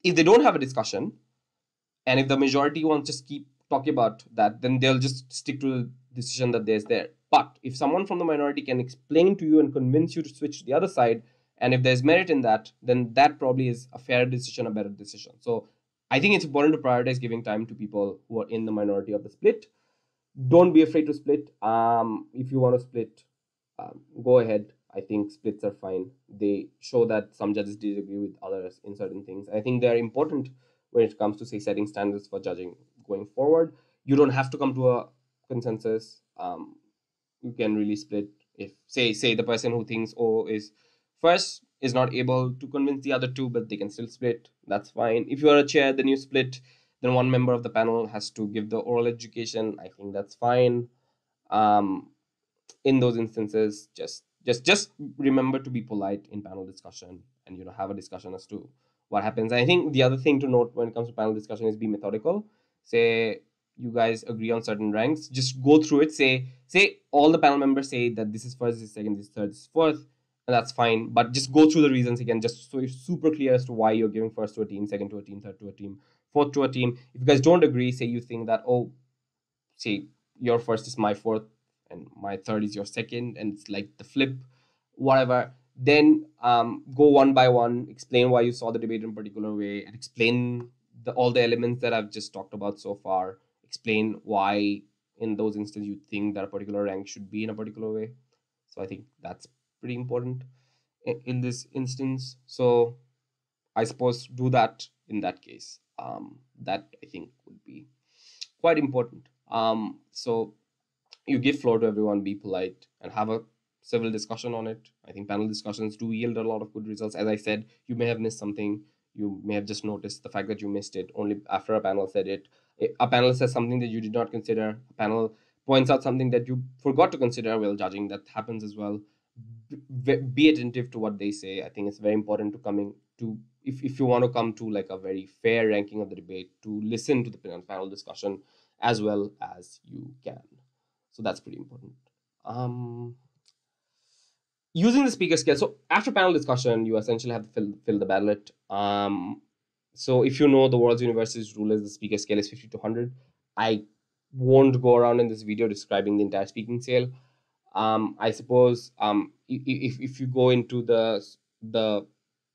if they don't have a discussion, and if the majority wants to just keep talking about that, then they'll just stick to the decision that there's there. But if someone from the minority can explain to you and convince you to switch to the other side, and if there's merit in that, then that probably is a fair decision, a better decision. So I think it's important to prioritize giving time to people who are in the minority of the split. Don't be afraid to split. If you want to split, go ahead. I think splits are fine. They show that some judges disagree with others in certain things. I think they're important when it comes to, say, setting standards for judging going forward. You don't have to come to a consensus. You can really split. If say the person who thinks O is first is not able to convince the other two, but they can still split, that's fine. If you are a chair, then you split. Then one member of the panel has to give the oral education. I think that's fine. In those instances, just remember to be polite in panel discussion, and have a discussion as to what happens. I think the other thing to note when it comes to panel discussion is be methodical. Say you guys agree on certain ranks, just go through it. Say all the panel members say that this is first, this is second, this is third, this is fourth, and that's fine. But just go through the reasons again, just so you're super clear as to why you're giving first to a team, second to a team, third to a team, fourth to a team. If you guys don't agree, say you think that, oh, say your first is my fourth and my third is your second, and it's like the flip, whatever, then go one by one, explain why you saw the debate in a particular way, and explain all the elements that I've just talked about so far. Explain why in those instances you think that a particular rank should be in a particular way. So I think that's pretty important in this instance. So I suppose do that in that case. That I think would be quite important. So you give floor to everyone, be polite, and have a civil discussion on it. I think panel discussions do yield a lot of good results. As I said, you may have missed something. You may have just noticed the fact that you missed it only after a panel said it. A panel says something that you did not consider. A panel points out something that you forgot to consider while judging. That happens as well. Be attentive to what they say. I think it's very important to coming to, if you want to come to like a very fair ranking of the debate, to listen to the panel discussion as well as you can. So that's pretty important. Using the speaker scale. So after panel discussion, you essentially have to fill the ballot. So if you know the world's universities rule is the speaker scale is 50 to 100. I won't go around in this video describing the entire speaking scale. I suppose if you go into the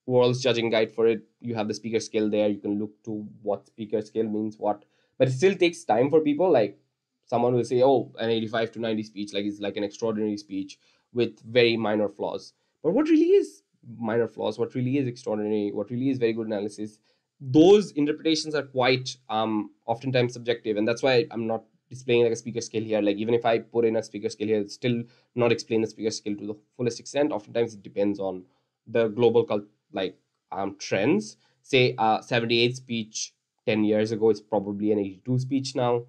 world's judging guide for it, you have the speaker scale there. You can look to what speaker scale means what, but it still takes time for people. Like someone will say, oh, an 85 to 90 speech, like it's like an extraordinary speech with very minor flaws. But what really is minor flaws? What really is extraordinary? What really is very good analysis? Those interpretations are quite oftentimes subjective, and that's why I'm not displaying like a speaker scale here. Like even if I put in a speaker scale here, it's still not explain the speaker scale to the fullest extent. Oftentimes it depends on the global trends. Say 78 speech 10 years ago is probably an 82 speech now.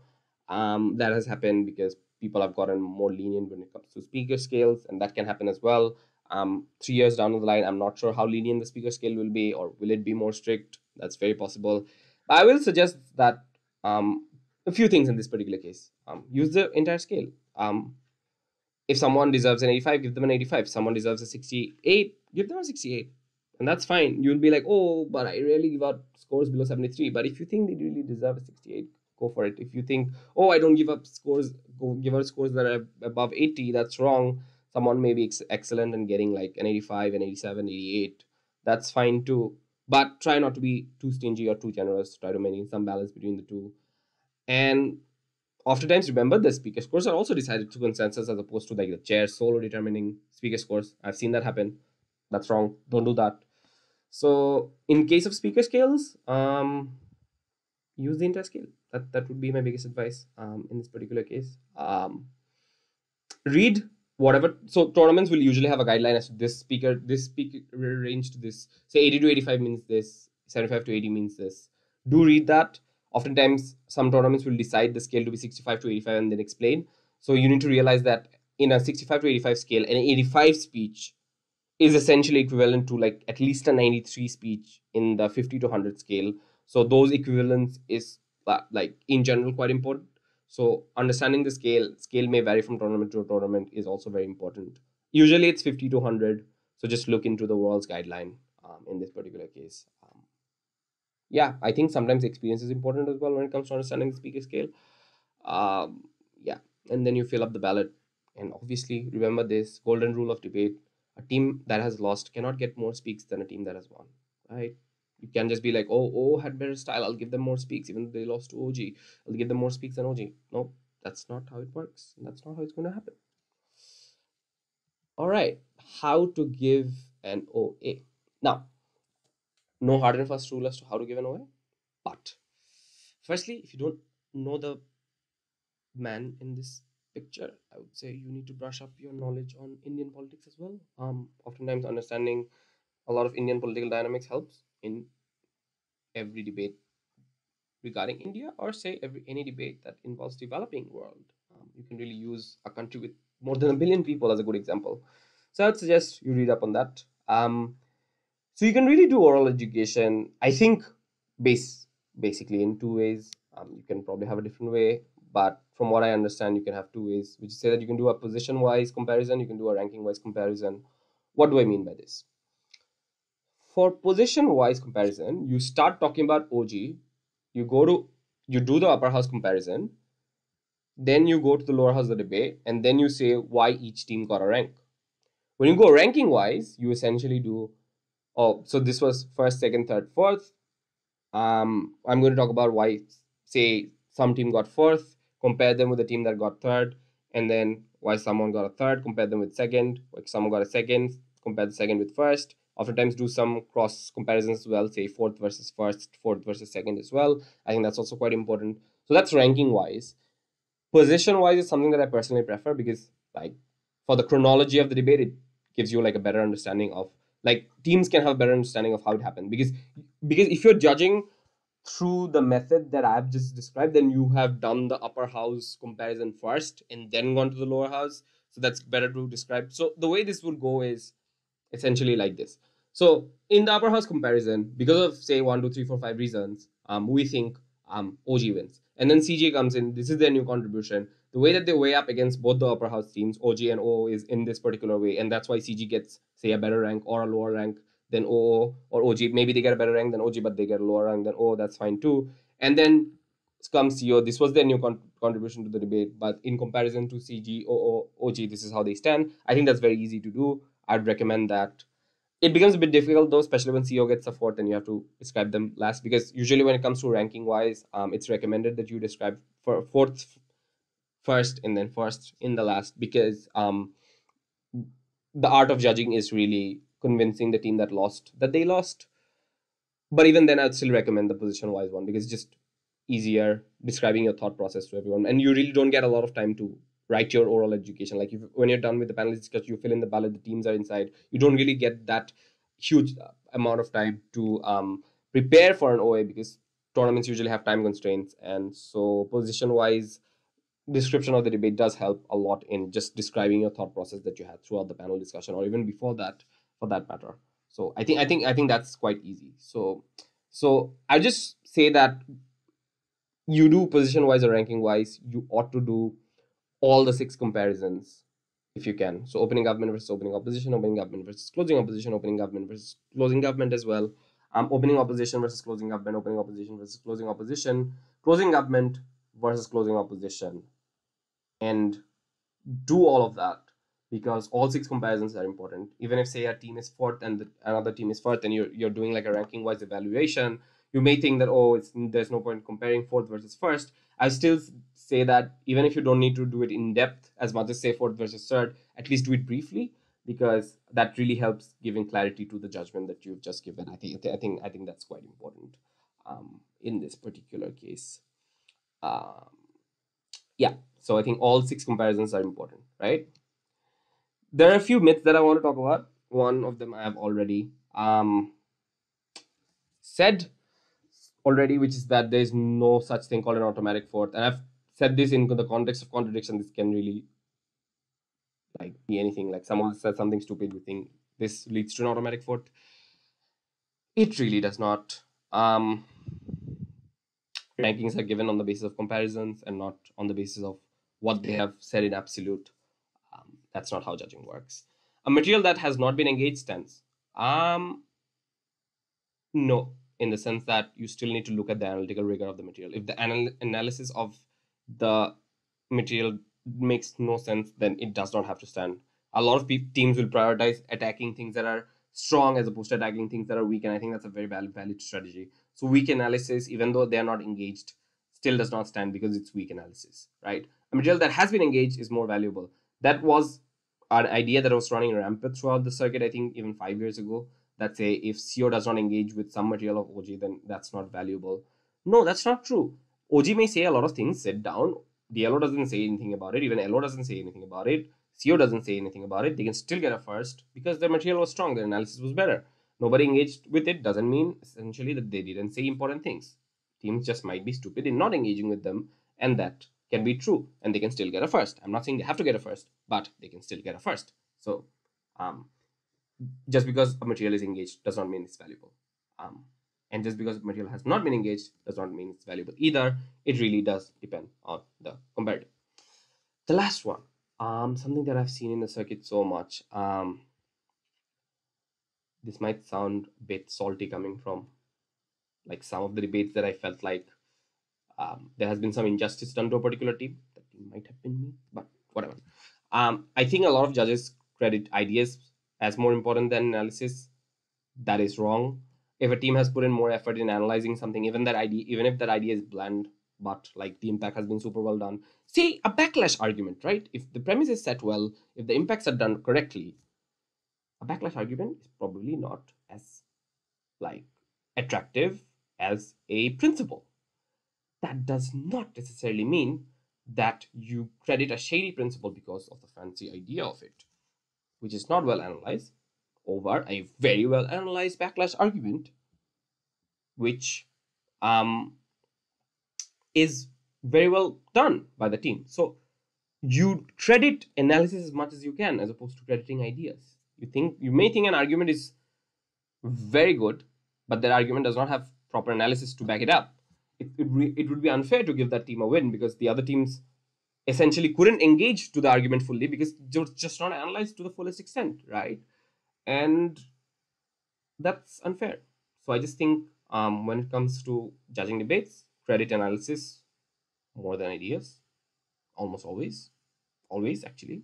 That has happened because people have gotten more lenient when it comes to speaker scales, and that can happen as well. 3 years down the line, I'm not sure how lenient the speaker scale will be, or will it be more strict? That's very possible. But I will suggest that a few things in this particular case. Use the entire scale. If someone deserves an 85, give them an 85. If someone deserves a 68, give them a 68. And that's fine. You'll be like, oh, but I rarely give out scores below 73. But if you think they really deserve a 68, go for it. If you think, oh, I don't give up scores, give out scores that are above 80, that's wrong. Someone may be excellent and getting like an 85, an 87, 88. That's fine too. But try not to be too stingy or too generous. Try to maintain some balance between the two. And oftentimes, remember, the speaker scores are also decided through consensus as opposed to like the chair solo determining speaker scores. I've seen that happen. That's wrong. Don't do that. So in case of speaker scales, use the entire scale. That would be my biggest advice in this particular case. Read whatever. So tournaments will usually have a guideline as to this speaker range to this. Say 80 to 85 means this. 75 to 80 means this. Do read that. Oftentimes, some tournaments will decide the scale to be 65 to 85 and then explain. So you need to realize that in a 65 to 85 scale, an 85 speech is essentially equivalent to like at least a 93 speech in the 50 to 100 scale. So those equivalents is like in general quite important. So understanding the scale may vary from tournament to tournament is also very important. Usually it's 50 to 100. So just look into the world's guideline in this particular case. Yeah, I think sometimes experience is important as well when it comes to understanding the speaker scale. Yeah, and then you fill up the ballot. And obviously, remember this golden rule of debate. A team that has lost cannot get more speaks than a team that has won, right? You can just be like, oh, had better style, I'll give them more speaks, even though they lost to OG. I'll give them more speaks than OG. No, that's not how it works. That's not how it's going to happen. All right, how to give an OA. Now, no hard and fast rule as to how to give an OA, but firstly, if you don't know the man in this picture, I would say you need to brush up your knowledge on Indian politics as well. Oftentimes, understanding a lot of Indian political dynamics helps in every debate regarding India, or say any debate that involves developing world. You can really use a country with more than 1 billion people as a good example. So I'd suggest you read up on that. So you can really do oral education, I think, basically in two ways. You can probably have a different way, but from what I understand, you can have two ways, which say that you can do a position-wise comparison, you can do a ranking-wise comparison. What do I mean by this? For position-wise comparison, you start talking about OG, you do the upper house comparison, then you go to the lower house of the debate, and then you say why each team got a rank. When you go ranking-wise, you essentially do, oh, so this was first, second, third, fourth. I'm going to talk about why, say, some team got fourth, compare them with the team that got third, and then why someone got a third, compare them with second, like someone got a second, compare the second with first. Oftentimes do some cross comparisons as well, say fourth versus first, fourth versus second as well. I think that's also quite important. So that's ranking wise. Position wise is something that I personally prefer because, like, for the chronology of the debate, it gives you like a better understanding of, like, teams can have a better understanding of how it happened, because if you're judging through the method that I've just described, then you have done the upper house comparison first and then gone to the lower house. So that's better to describe. So the way this will go is essentially like this. So in the upper house comparison, because of say 1, 2, 3, 4, 5 reasons, we think OG wins. And then CJ comes in. This is their new contribution. The way that they weigh up against both the upper house teams, OG and OO, is in this particular way. And that's why CG gets, say, a better rank or a lower rank than OO, or OG. Maybe they get a better rank than OG, but they get a lower rank than OO. That's fine too. And then comes CO. This was their new contribution to the debate. But in comparison to CG, OO, OG, this is how they stand. I think that's very easy to do. I'd recommend that. It becomes a bit difficult though, especially when CO gets a fourth and you have to describe them last, because usually when it comes to ranking wise, it's recommended that you describe for fourth first and then first in the last, because the art of judging is really convincing the team that lost that they lost. But even then, I'd still recommend the position wise one, because it's just easier describing your thought process to everyone, and you really don't get a lot of time to write your oral education. Like, when you're done with the panelist discussion, you fill in the ballot, the teams are inside, you don't really get that huge amount of time to prepare for an OA, because tournaments usually have time constraints. And so position wise description of the debate does help a lot in just describing your thought process that you had throughout the panel discussion, or even before that, for that matter. So I think that's quite easy. So I just say that you do position wise or ranking wise, you ought to do all the 6 comparisons if you can. So opening government versus opening opposition, opening government versus closing opposition, opening government versus closing government as well. Opening opposition versus closing government, opening opposition versus closing opposition, closing government versus closing opposition, and do all of that, because all 6 comparisons are important. Even if, say, a team is fourth and another team is fourth, and you're doing like a ranking wise evaluation, you may think that, oh, there's no point comparing fourth versus first. I still say that even if you don't need to do it in depth as much as, say, fourth versus third, at least do it briefly, because that really helps giving clarity to the judgment that you've just given. I think that's quite important in this particular case. Yeah, so I think all 6 comparisons are important, right? There are a few myths that I want to talk about. One of them I have already said already, which is that there is no such thing called an automatic fourth. And I've said this in the context of contradiction. This can really like be anything. Like, someone says something stupid, you think this leads to an automatic fourth. It really does not. Rankings are given on the basis of comparisons and not on the basis of what they have said in absolute. That's not how judging works. A material that has not been engaged stands. No, in the sense that you still need to look at the analytical rigor of the material. If the analysis of the material makes no sense, then it does not have to stand. A lot of teams will prioritize attacking things that are strong as opposed to attacking things that are weak, and I think that's a very valid strategy. So weak analysis, even though they are not engaged, still does not stand because it's weak analysis, right? A material that has been engaged is more valuable. That was an idea that was running rampant throughout the circuit, I think even 5 years ago, that say if CO does not engage with some material of OG, then that's not valuable. No, that's not true. OG may say a lot of things, sit down. DLO doesn't say anything about it. Even LO doesn't say anything about it. CO doesn't say anything about it. They can still get a first because their material was strong. Their analysis was better. Nobody engaged with it doesn't mean essentially that they didn't say important things. Teams just might be stupid in not engaging with them, and that can be true, and they can still get a first. I'm not saying they have to get a first, but they can still get a first. So just because a material is engaged does not mean it's valuable. And just because material has not been engaged does not mean it's valuable either. It really does depend on the comparative. The last one, something that I've seen in the circuit so much. This might sound a bit salty coming from like some of the debates that I felt like there has been some injustice done to a particular team. That team might have been me, but whatever. I think a lot of judges credit ideas as more important than analysis. That is wrong. If a team has put in more effort in analyzing something, even if that idea is bland, but like the impact has been super well done. Say a backlash argument, right? If the premise is set well, if the impacts are done correctly, a backlash argument is probably not as like attractive as a principle. That does not necessarily mean that you credit a shady principle because of the fancy idea of it, which is not well analyzed, over a very well analyzed backlash argument, which is very well done by the team. So you credit analysis as much as you can, as opposed to crediting ideas. You may think an argument is very good, but that argument does not have proper analysis to back it up. It would be unfair to give that team a win because the other teams essentially couldn't engage to the argument fully because it was just not analyzed to the fullest extent, right? And that's unfair. So I just think when it comes to judging debates, credit analysis more than ideas, almost always actually.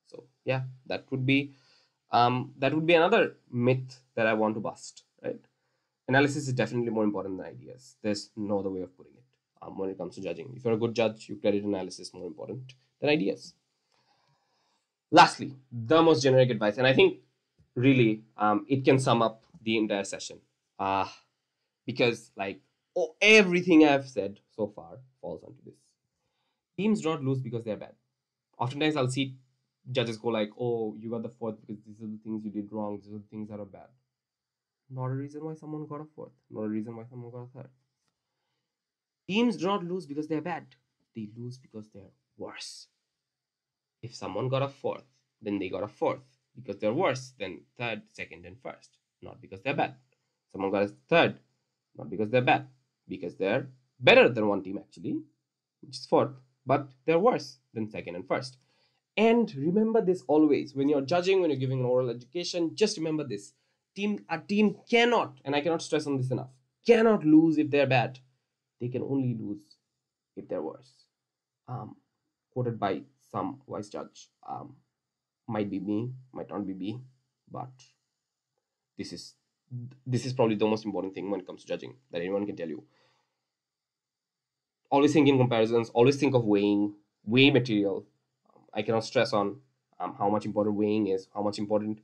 So yeah, that would be another myth that I want to bust, right? Analysis is definitely more important than ideas. There's no other way of putting it. When it comes to judging, if you're a good judge, you credit analysis more important than ideas. Lastly, the most generic advice, and I think really it can sum up the entire session, because like everything I've said so far falls onto this. Teams don't lose because they're bad. Oftentimes I'll see judges go like, oh, you got the fourth because these are the things you did wrong, these are the things that are bad. Not a reason why someone got a fourth, not a reason why someone got a third. Teams do not lose because they're bad, they lose because they're worse. If someone got a fourth, then they got a fourth because they're worse than third, second, and first, not because they're bad. Someone got a third, not because they're bad, because they're better than one team actually, which is fourth, but they're worse than second and first. And remember this always when you're judging, when you're giving an oral education. Just remember this: a team cannot, and I cannot stress on this enough, cannot lose if they're bad. They can only lose if they're worse. Quoted by some wise judge. Might be me, might not be me, but this is probably the most important thing when it comes to judging that anyone can tell you. Always think in comparisons. Always think of weigh material. I cannot stress on how much important weighing is, how much important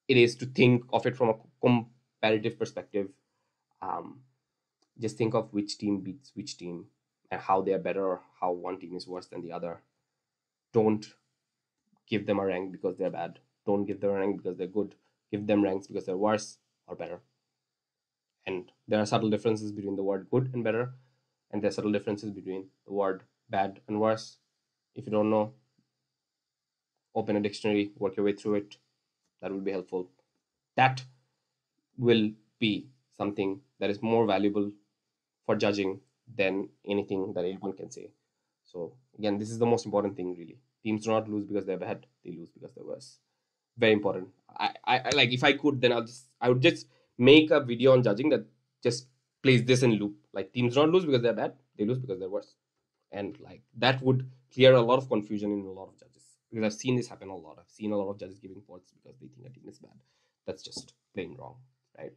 it is to think of it from a comparative perspective. Just think of which team beats which team and how they are better or how one team is worse than the other. Don't give them a rank because they're bad. Don't give them a rank because they're good. Give them ranks because they're worse or better. And there are subtle differences between the word good and better, and there are subtle differences between the word bad and worse. If you don't know, open a dictionary, work your way through it. That will be helpful. That will be something that is more valuable for judging than anything that anyone can say. So again, this is the most important thing really. Teams do not lose because they're bad, they lose because they're worse. Very important. I like, if I could, then I would just make a video on judging that just plays this in loop. Like, teams do not lose because they're bad, they lose because they're worse. And like that would clear a lot of confusion in a lot of judges. Because I've seen this happen a lot. I've seen a lot of judges giving fourths because they think a team is bad. That's just plain wrong, right?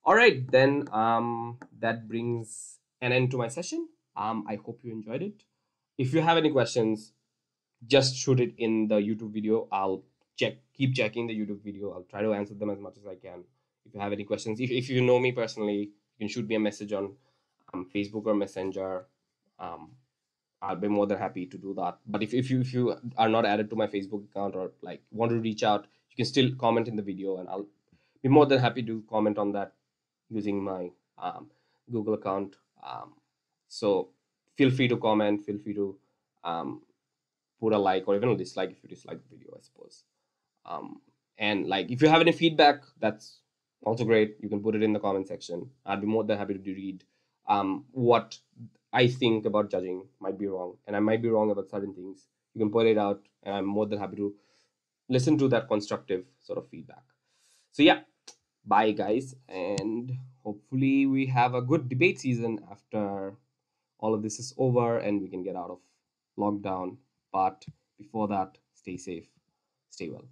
All right, then that brings an end to my session. I hope you enjoyed it. If you have any questions, just shoot it in the YouTube video. I'll keep checking the YouTube video. I'll try to answer them as much as I can. If you have any questions, if you know me personally, you can shoot me a message on Facebook or Messenger. I'll be more than happy to do that. But if you are not added to my Facebook account or like want to reach out, you can still comment in the video, and I'll be more than happy to comment on that using my Google account. So feel free to comment. Feel free to put a like or even a dislike if you dislike the video, I suppose. And like, if you have any feedback, that's also great. You can put it in the comment section. I'd be more than happy to read what I think about judging. Might be wrong, and I might be wrong about certain things. You can put it out, and I'm more than happy to listen to that constructive sort of feedback. So yeah, bye guys, and hopefully we have a good debate season after all of this is over and we can get out of lockdown. But before that, stay safe, stay well.